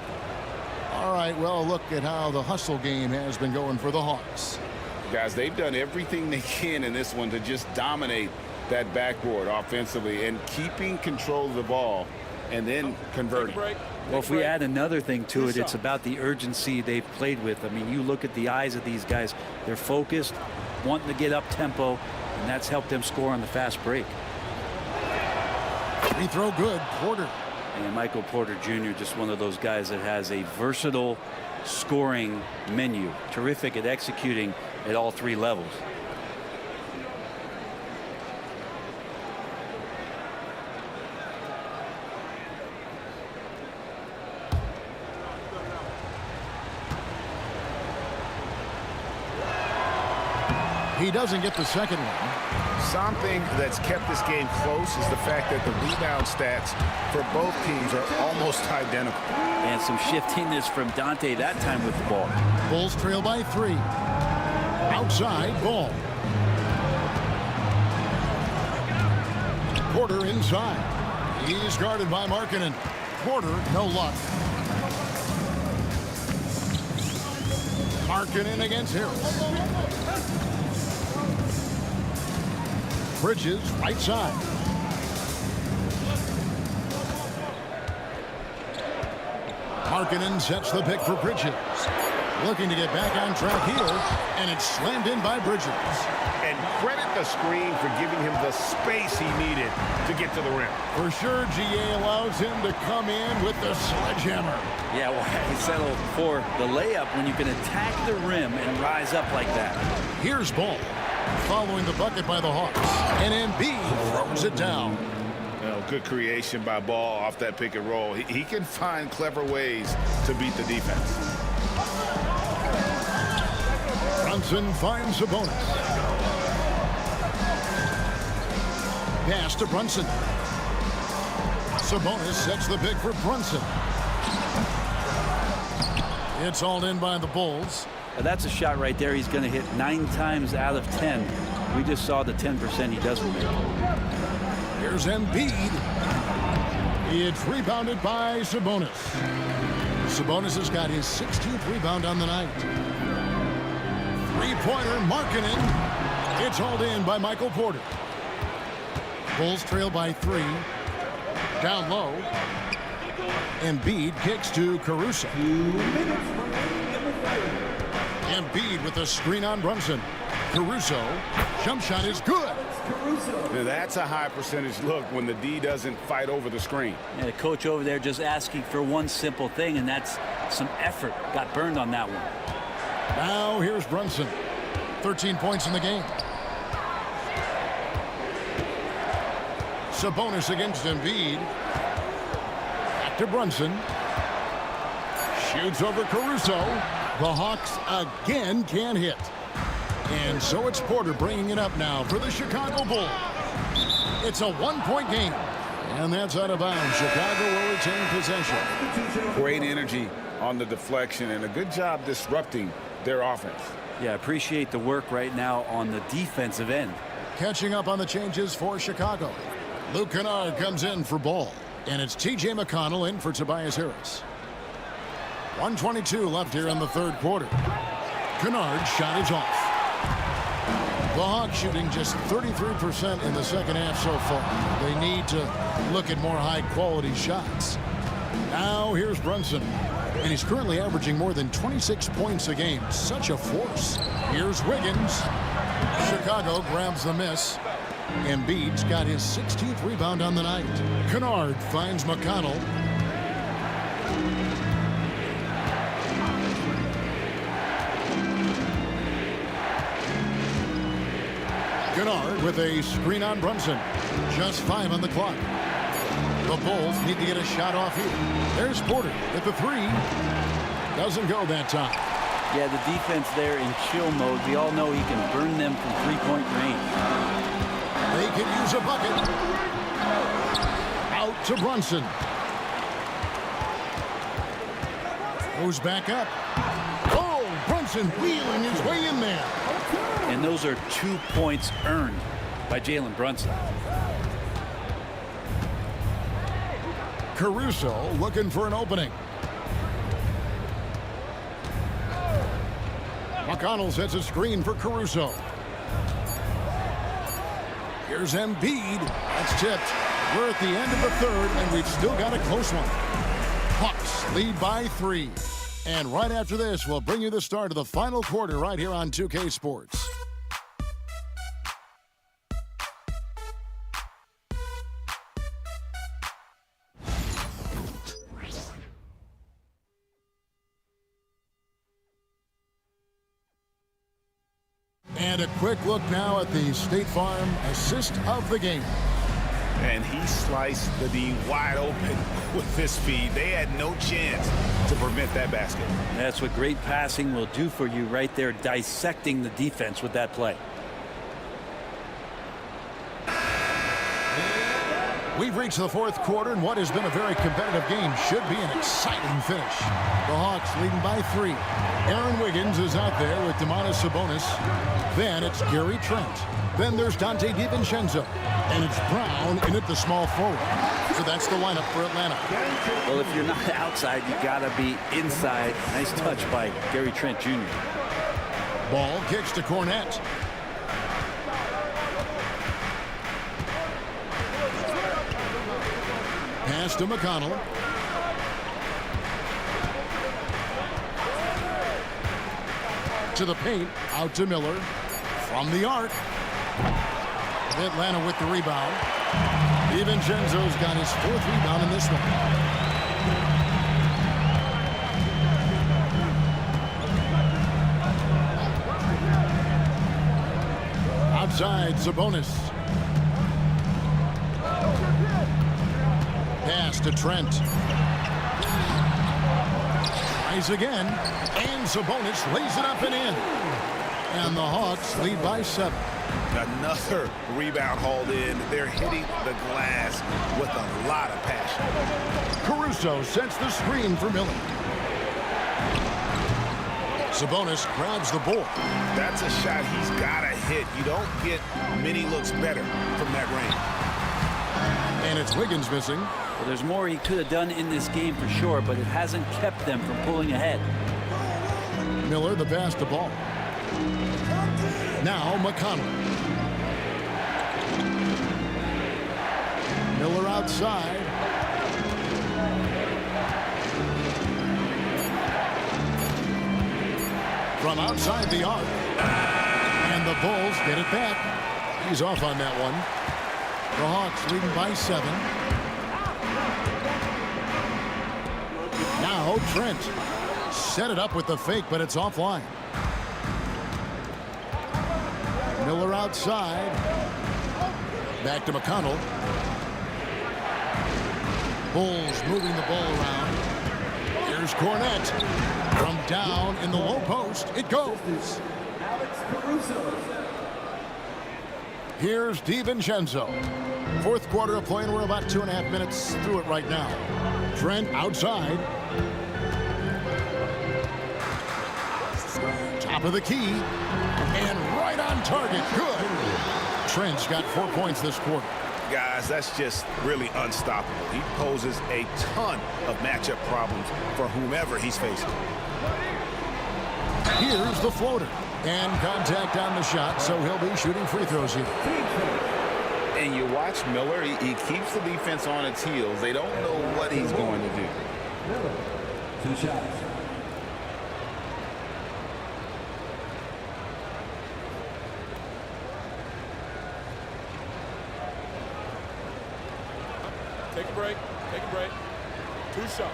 All right, well, look at how the hustle game has been going for the Hawks. Guys, they've done everything they can in this one to just dominate that backboard offensively and keeping control of the ball and then converting. Well, if we add another thing to it, it's about the urgency they've played with. I mean, you look at the eyes of these guys. They're focused, wanting to get up tempo, and that's helped them score on the fast break. Free throw good, Porter. And Michael Porter Jr., just one of those guys that has a versatile scoring menu. Terrific at executing at all 3 levels. He doesn't get the second one. Something that's kept this game close is the fact that the rebound stats for both teams are almost identical. And some shiftiness from Dante that time with the ball. Bulls trail by 3. Outside, Ball. Porter inside. He's guarded by Markkanen. Porter, no luck. Markkanen against Harris. Bridges, right side. Markkanen sets the pick for Bridges. Looking to get back on track here, and it's slammed in by Bridges. And credit the screen for giving him the space he needed to get to the rim. For sure, GA allows him to come in with the sledgehammer. Yeah, well, he settled for the layup when you can attack the rim and rise up like that. Here's Ball. Following the bucket by the Hawks. And Embiid throws it down. Well, good creation by Ball off that pick and roll. He can find clever ways to beat the defense. Brunson finds Sabonis. Pass to Brunson. Sabonis sets the pick for Brunson. It's hauled in by the Bulls. Now that's a shot right there. He's going to hit 9 times out of 10. We just saw the 10% he doesn't make. Here's Embiid. It's rebounded by Sabonis. Sabonis has got his 16th rebound on the night. Three-pointer, Markkanen. It's hauled in by Michael Porter. Bulls trail by 3. Down low. Embiid kicks to Caruso. Embiid with a screen on Brunson. Caruso, jump shot is good. That's a high percentage look when the D doesn't fight over the screen. Yeah, the coach over there just asking for one simple thing, and that's some effort. Got burned on that one. Now here's Brunson. 13 points in the game. Sabonis against Embiid. Back to Brunson. Shoots over Caruso. The Hawks again can't hit. And so it's Porter bringing it up now for the Chicago Bulls. It's a 1-point game. And that's out of bounds. Chicago will retain possession. Great energy on the deflection and a good job disrupting their offense. Yeah, appreciate the work right now on the defensive end. Catching up on the changes for Chicago. Luke Kennard comes in for Ball. And it's T.J. McConnell in for Tobias Harris. 1:22 left here in the third quarter. Kennard's shot is off. The Hawks shooting just 33% in the second half so far. They need to look at more high-quality shots. Now here's Brunson. And he's currently averaging more than 26 points a game. Such a force. Here's Wiggins. Chicago grabs the miss. Embiid's got his 16th rebound on the night. Kennard finds McConnell. Kennard with a screen on Brunson. Just 5 on the clock. The Bulls need to get a shot off here. There's Porter at the 3. Doesn't go that time. Yeah, the defense there in chill mode. We all know he can burn them from three-point range. They could use a bucket. Out to Brunson. Goes back up. Oh, Brunson wheeling his way in there. And those are 2 points earned by Jalen Brunson. Caruso looking for an opening. McConnell sets a screen for Caruso. Here's Embiid. That's tipped. We're at the end of the third, and we've still got a close one. Hawks lead by 3. And right after this, we'll bring you the start of the final quarter right here on 2K Sports. And a quick look now at the State Farm assist of the game. And he sliced the D wide open with his speed. They had no chance to prevent that basket. That's what great passing will do for you right there, dissecting the defense with that play. We've reached the fourth quarter, and what has been a very competitive game should be an exciting finish. The Hawks leading by 3. Aaron Wiggins is out there with Domantas Sabonis. Then it's Gary Trent. Then there's Dante DiVincenzo. And it's Brown in at the small forward. So that's the lineup for Atlanta. Well, if you're not outside, you got to be inside. Nice touch by Gary Trent Jr. Ball kicks to Cornette. Pass to McConnell. To the paint, out to Miller. From the arc. Atlanta with the rebound. DiVincenzo's got his 4th rebound in this one. Outside, Sabonis. Pass to Trent. Tries again. And Sabonis lays it up and in. And the Hawks lead by 7. Another rebound hauled in. They're hitting the glass with a lot of passion. Caruso sets the screen for Miller. Sabonis grabs the ball. That's a shot he's got to hit. You don't get many looks better from that range. And it's Wiggins missing. Well, there's more he could have done in this game for sure, but it hasn't kept them from pulling ahead. Miller the pass to ball. Now McConnell. Miller outside. From outside the arc. And the Bulls get it back. He's off on that one. The Hawks leading by 7. Now Trent. Set it up with the fake, but it's offline. Miller outside. Back to McConnell. Bulls moving the ball around. Here's Cornette. From down in the low post, it goes. Alex Caruso. Here's DiVincenzo. 4th quarter of play, and we're about 2.5 minutes through it right now. Trent outside. Top of the key. And right on target. Good. Trent's got 4 points this quarter. Guys, that's just really unstoppable. He poses a ton of matchup problems for whomever he's facing. Here's the floater. And contact on the shot, so he'll be shooting free throws here. And you watch Miller, he keeps the defense on its heels. They don't know what he's going to do. Miller, 2 shots. Take a break. Take a break. 2 shots.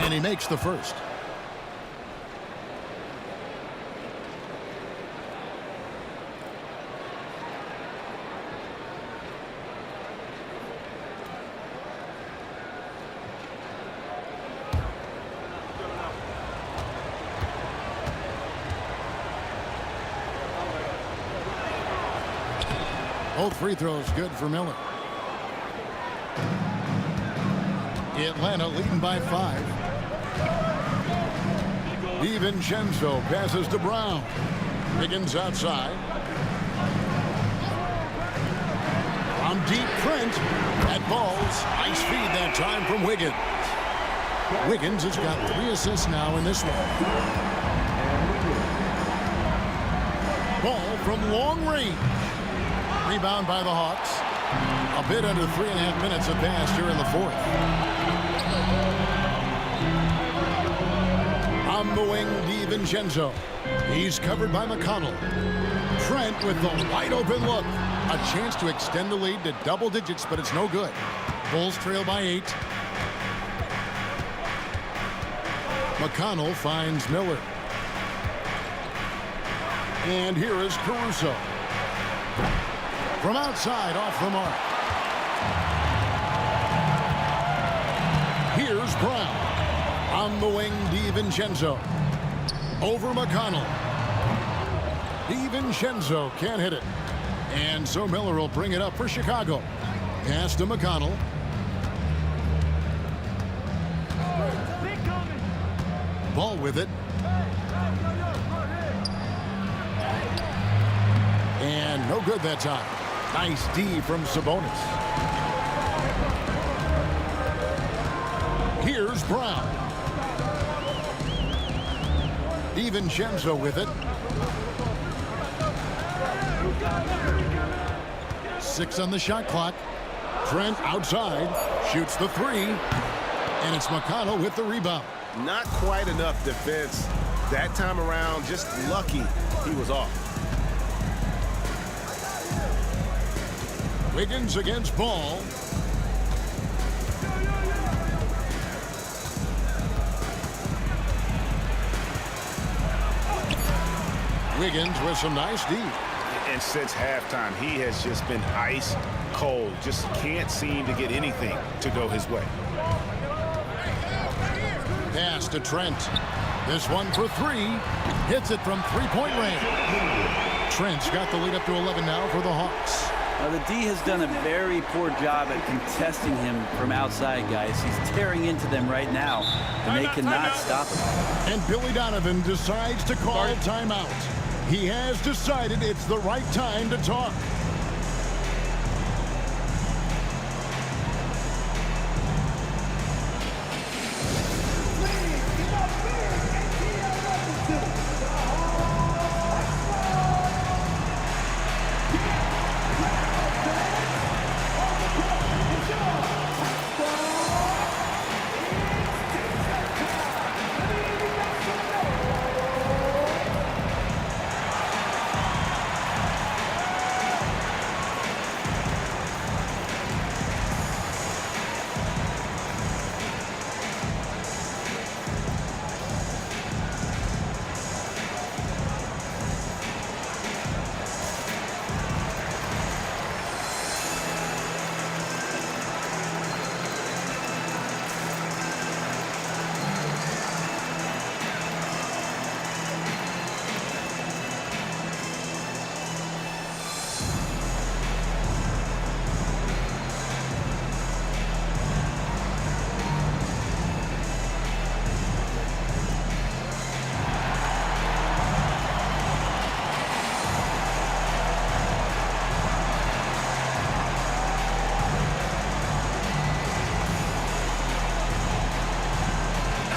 And he makes the first. Both free throws good for Miller. Atlanta leading by 5. DiVincenzo passes to Brown. Wiggins outside. On deep, Trent. That ball's nice feed that time from Wiggins. Wiggins has got 3 assists now in this one. Ball from long range. Rebound by the Hawks. A bit under 3.5 minutes have passed here in the 4th. On the wing, DiVincenzo. He's covered by McConnell. Trent with the wide open look. A chance to extend the lead to double digits, but it's no good. Bulls trail by 8. McConnell finds Miller. And here is Caruso. From outside, off the mark. Here's Brown. On the wing, DiVincenzo. Over McConnell. DiVincenzo can't hit it. And so Miller will bring it up for Chicago. Pass to McConnell. Ball with it. And no good that time. Nice D from Sabonis. Here's Brown. DiVincenzo with it. 6 on the shot clock. Trent outside. Shoots the 3. And it's McConnell with the rebound. Not quite enough defense that time around. Just lucky he was off. Wiggins against Ball. Wiggins with some nice D. And since halftime, he has just been ice cold. Just can't seem to get anything to go his way. Pass to Trent. This one for 3. Hits it from 3-point range. Trent's got the lead up to 11 now for the Hawks. Now, the D has done a very poor job at contesting him from outside, guys. He's tearing into them right now, and they cannot stop him. And Billy Donovan decides to call timeout. He has decided it's the right time to talk.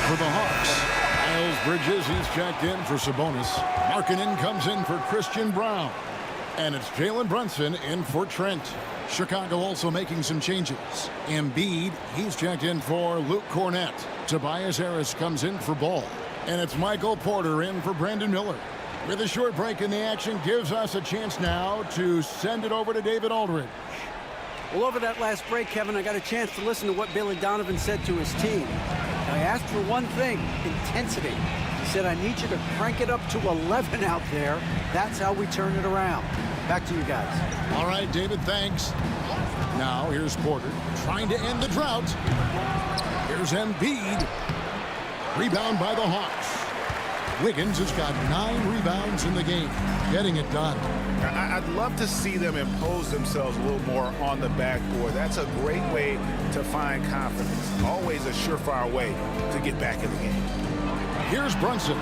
For the Hawks, Miles Bridges, he's checked in for Sabonis. Markkanen comes in for Christian Brown. And it's Jalen Brunson in for Trent. Chicago also making some changes. Embiid, he's checked in for Luke Cornett. Tobias Harris comes in for Ball. And it's Michael Porter in for Brandon Miller. With a short break in the action, gives us a chance now to send it over to David Aldridge. Well, over that last break, Kevin, I got a chance to listen to what Billy Donovan said to his team. I asked for one thing, intensity. He said, I need you to crank it up to 11 out there. That's how we turn it around. Back to you guys. All right, David, thanks. Now, here's Porter trying to end the drought. Here's Embiid. Rebound by the Hawks. Wiggins has got 9 rebounds in the game, getting it done. I'd love to see them impose themselves a little more on the backboard. That's a great way to find confidence. Always a surefire way to get back in the game. Here's Brunson.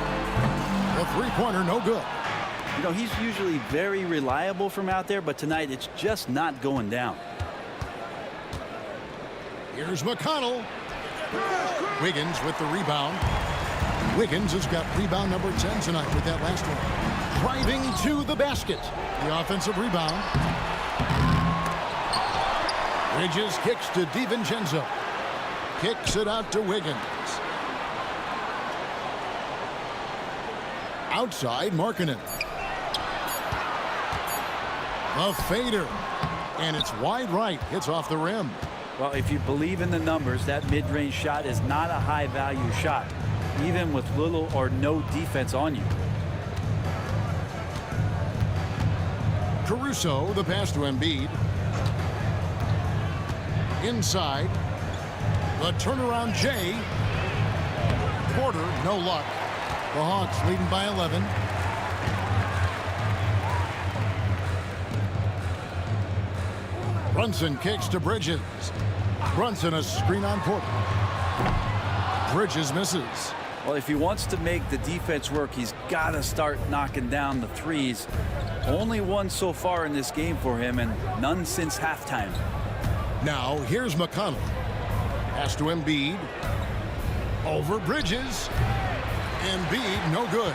The three-pointer, no good. You know, he's usually very reliable from out there, but tonight it's just not going down. Here's McConnell. Wiggins with the rebound. Wiggins has got rebound number 10 tonight with that last one. Driving to the basket. The offensive rebound. Bridges kicks to DiVincenzo. Kicks it out to Wiggins. Outside, Markkanen. A fader. And it's wide right. Hits off the rim. Well, if you believe in the numbers, that mid-range shot is not a high-value shot, even with little or no defense on you. Caruso, the pass to Embiid. Inside. The turnaround Jay. Porter, no luck. The Hawks leading by 11. Brunson kicks to Bridges. Brunson a screen on Porter. Bridges misses. Well, if he wants to make the defense work, he's got to start knocking down the threes. Only one so far in this game for him, and none since halftime. Now, here's McConnell. Pass to Embiid. Over Bridges. Embiid, no good.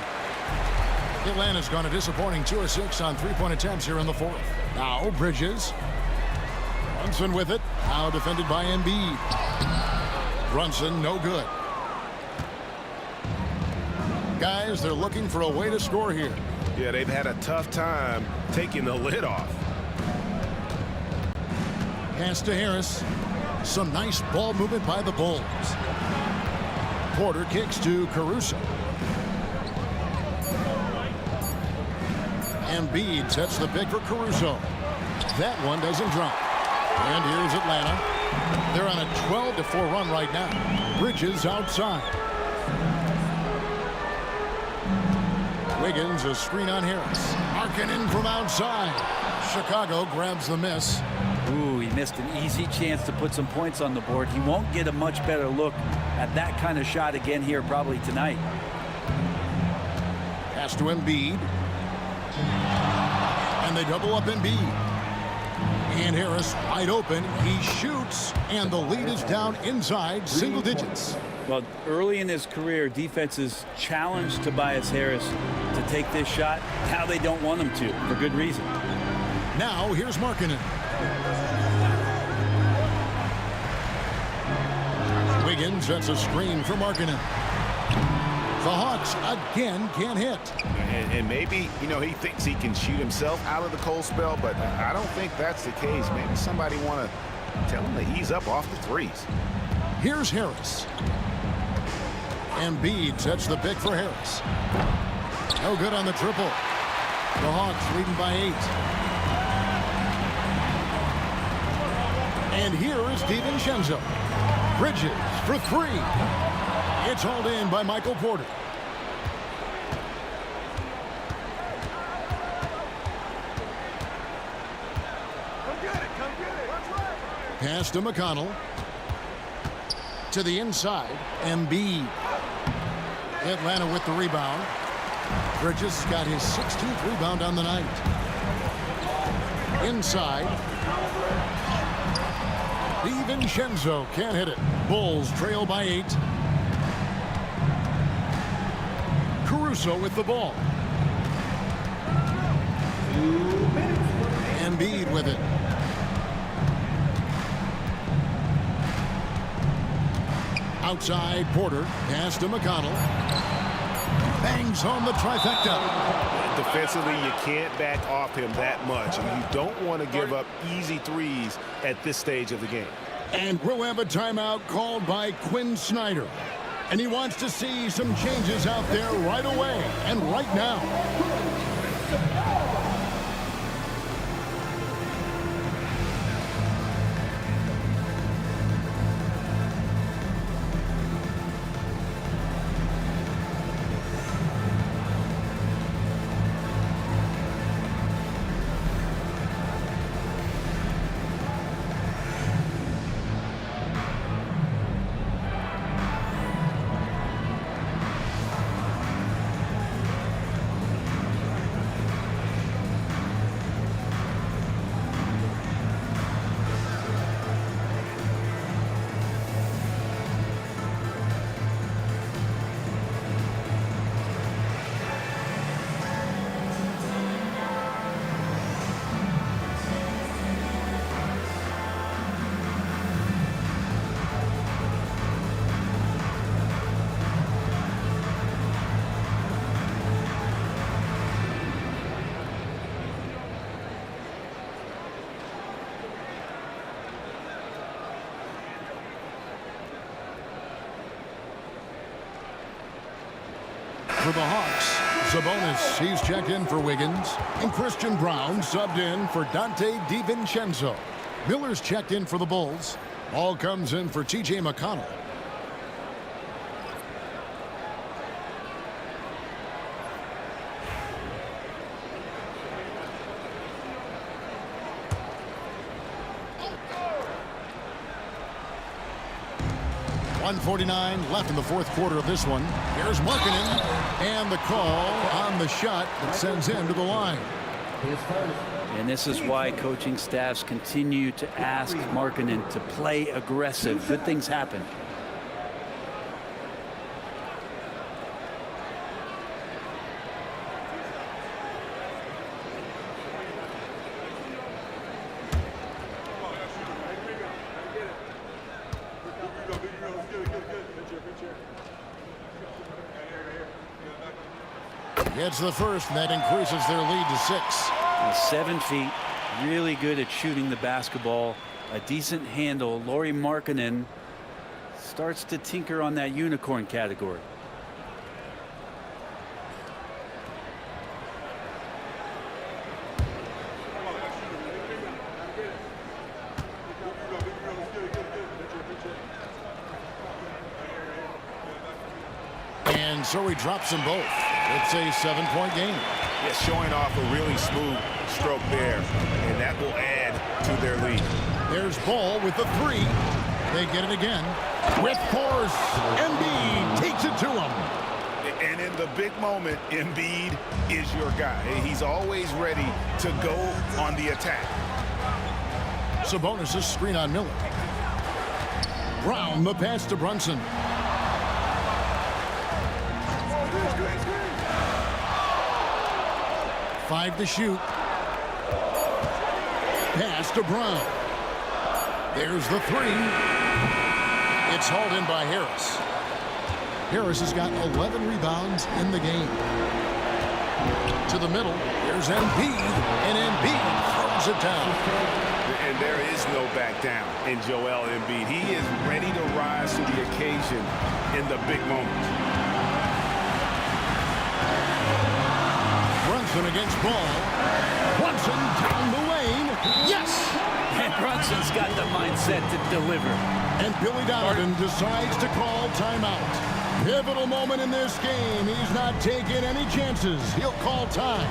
Atlanta's gone a disappointing 2 of 6 on three-point attempts here in the fourth. Now, Bridges. Brunson with it. Now defended by Embiid. Brunson, no good. Guys, they're looking for a way to score here. Yeah, they've had a tough time taking the lid off. Pass to Harris. Some nice ball movement by the Bulls. Porter kicks to Caruso. Embiid sets the pick for Caruso. That one doesn't drop. And here's Atlanta. They're on a 12-4 run right now. Bridges outside. Wiggins a screen on Harris. Markkanen from outside. Chicago grabs the miss. Ooh, he missed an easy chance to put some points on the board. He won't get a much better look at that kind of shot again here probably tonight. Pass to Embiid. And they double up Embiid. And Harris wide open. He shoots, and the lead is down inside single digits. Well, early in his career, defenses challenged Tobias Harris to take this shot. Now they don't want him to, for good reason. Now here's Markkanen. Wiggins sets a screen for Markkanen. The Hawks again can't hit. And maybe, you know, he thinks he can shoot himself out of the cold spell, but I don't think that's the case. Maybe somebody want to tell him to ease up off the threes. Here's Harris. Embiid sets the pick for Harris. No good on the triple. The Hawks leading by 8. And here is DiVincenzo. Bridges for 3. It's hauled in by Michael Porter. Pass to McConnell. To the inside. Embiid. Atlanta with the rebound. Bridges got his 16th rebound on the night. Inside. DiVincenzo can't hit it. Bulls trail by 8. Caruso with the ball. 2 minutes. Embiid with it. Outside, Porter. Pass to McConnell. Bangs home the trifecta. Defensively, you can't back off him that much, and you don't want to give up easy threes at this stage of the game. And we'll have a timeout called by Quinn Snyder. And he wants to see some changes out there right away and right now. For the Hawks, Sabonis, he's checked in for Wiggins. And Christian Braun subbed in for Dante DiVincenzo. Miller's checked in for the Bulls. Ball comes in for T.J. McConnell. .149 left in the fourth quarter of this one. Here's Markkanen, and the call on the shot that sends him to the line. And this is why coaching staffs continue to ask Markkanen to play aggressive. Good things happen. Gets the first, and that increases their lead to 6. And 7 feet, really good at shooting the basketball. A decent handle. Lauri Markkanen starts to tinker on that unicorn category. And so he drops them both. It's a 7-point game. Yeah, showing off a really smooth stroke there, and that will add to their lead. There's Ball with the 3. They get it again. With force, Embiid takes it to him. And in the big moment, Embiid is your guy. He's always ready to go on the attack. Sabonis' screen on Miller. Brown, the pass to Brunson. Five to shoot. Pass to Brown. There's the 3. It's hauled in by Harris. Harris has got 11 rebounds in the game. To the middle. Here's Embiid. And Embiid throws it down. And there is no back down in Joel Embiid. He is ready to rise to the occasion in the big moments. Brunson against Ball. Brunson down the lane. Yes! And Brunson's got the mindset to deliver. And Billy Donovan decides to call timeout. Pivotal moment in this game. He's not taking any chances. He'll call time.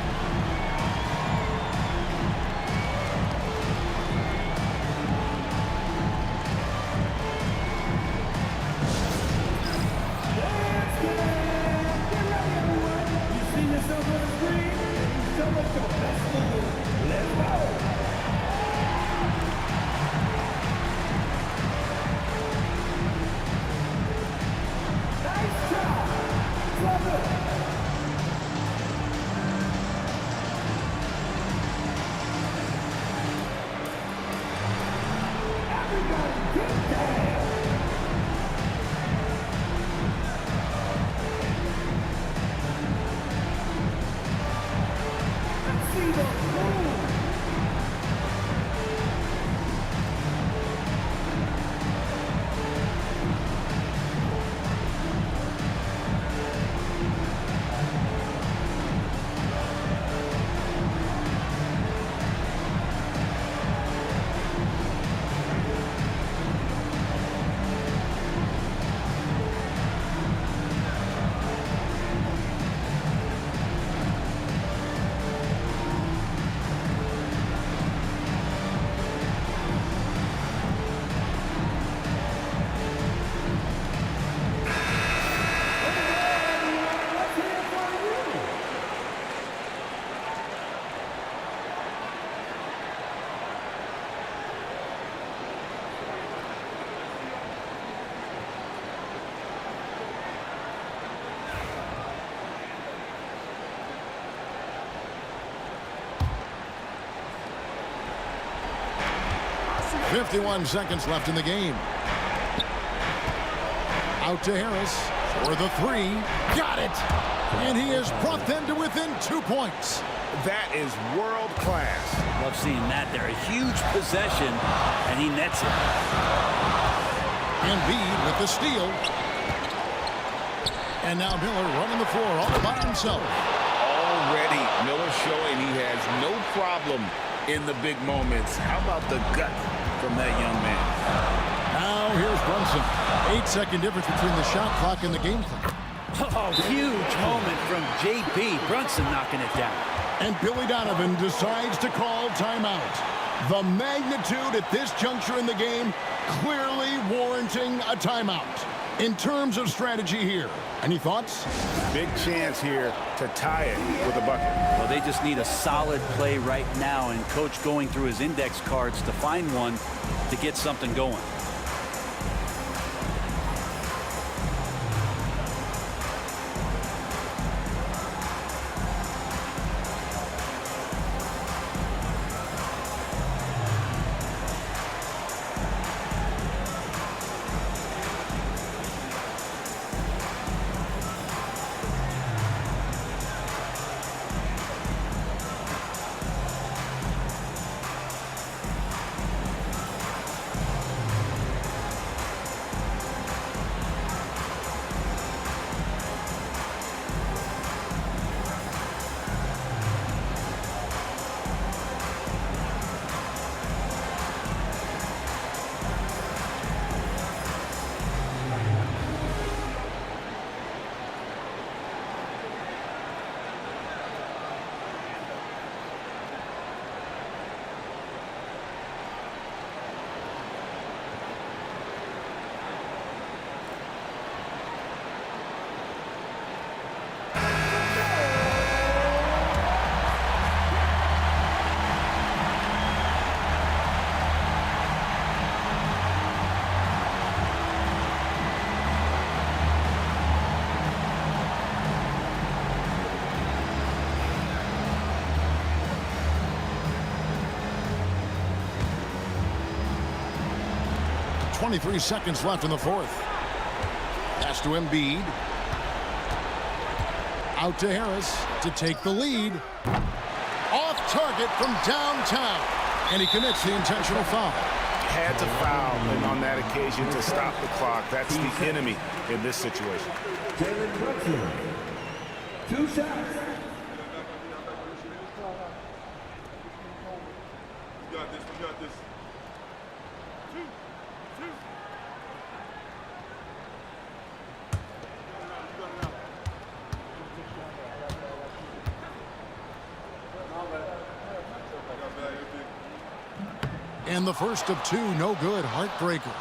51 seconds left in the game. Out to Harris for the three. Got it! And he has brought them to within 2 points. That is world class. Love seeing that there. A huge possession, and he nets it. Embiid with the steal. And now Miller running the floor all by himself. Already, Miller showing he has no problem in the big moments. How about the gut from that young man? Now here's Brunson. 8-second difference between the shot clock and the game clock. Oh, huge moment from J.B. Brunson knocking it down. And Billy Donovan decides to call timeout. The magnitude at this juncture in the game clearly warranting a timeout. In terms of strategy here, any thoughts? Big chance here to tie it with a bucket. Well, they just need a solid play right now, and Coach going through his index cards to find one to get something going. .23 seconds left in the fourth. Pass to Embiid. Out to Harris to take the lead. Off target from downtown. And he commits the intentional foul. Had to foul, and on that occasion to stop the clock. That's the enemy in this situation. Jalen Brunson, 2 shots. We got this. We got this. Two. And the first of 2, no good. Heartbreaker.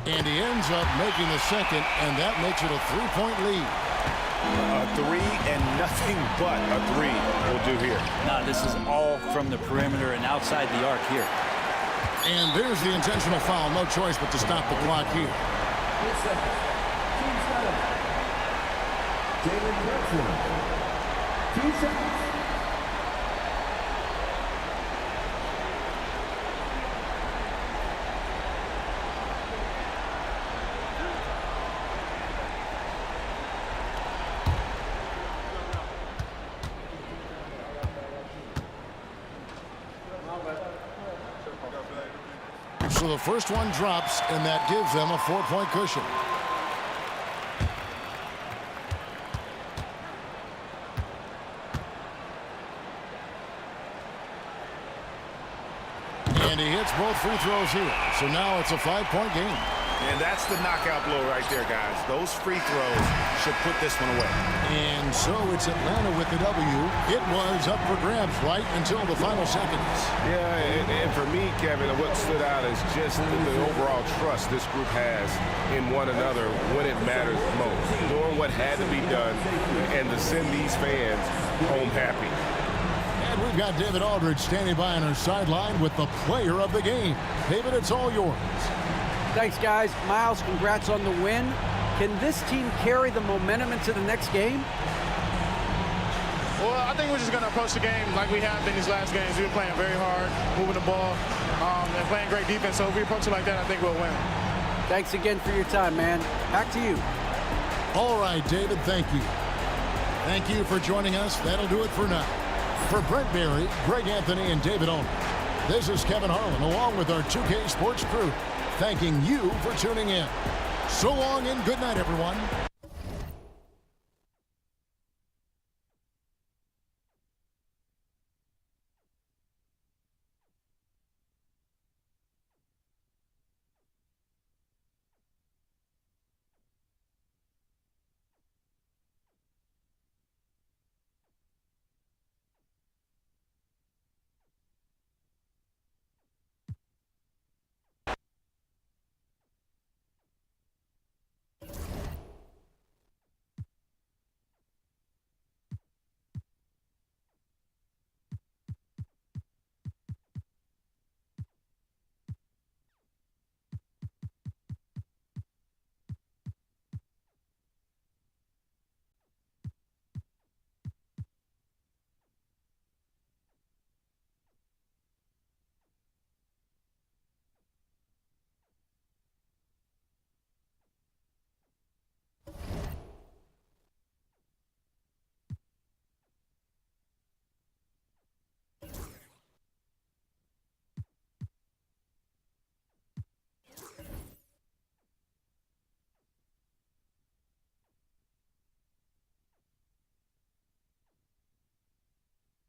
And he ends up making the second, and that makes it a 3-point lead. A 3 and nothing but a 3 will do here. Now, this is all from the perimeter and outside the arc here. And there's the intentional foul. No choice but to stop the clock here. Jalen Brunson, 2 shots. So the first one drops, and that gives them a 4-point cushion. And he hits both free throws here. So now it's a 5-point game. And that's the knockout blow right there, guys. Those free throws should put this one away. And so it's Atlanta with the W. It was up for grabs right until the final seconds. Yeah, and for me, Kevin, what stood out is just the overall trust this group has in one another when it matters most. Doing what had to be done and to send these fans home happy. And we've got David Aldridge standing by on our sideline with the player of the game. David, it's all yours. Thanks, guys. Miles, congrats on the win. Can this team carry the momentum into the next game? Well, I think we're just going to approach the game like we have been these last games. We've been playing very hard, moving the ball, and playing great defense. So if we approach it like that, I think we'll win. Thanks again for your time, man. Back to you. All right, David, thank you. Thank you for joining us. That'll do it for now. For Brent Barry, Greg Anthony, and David Owen, this is Kevin Harlan, along with our 2K Sports crew, thanking you for tuning in. So long and good night, everyone.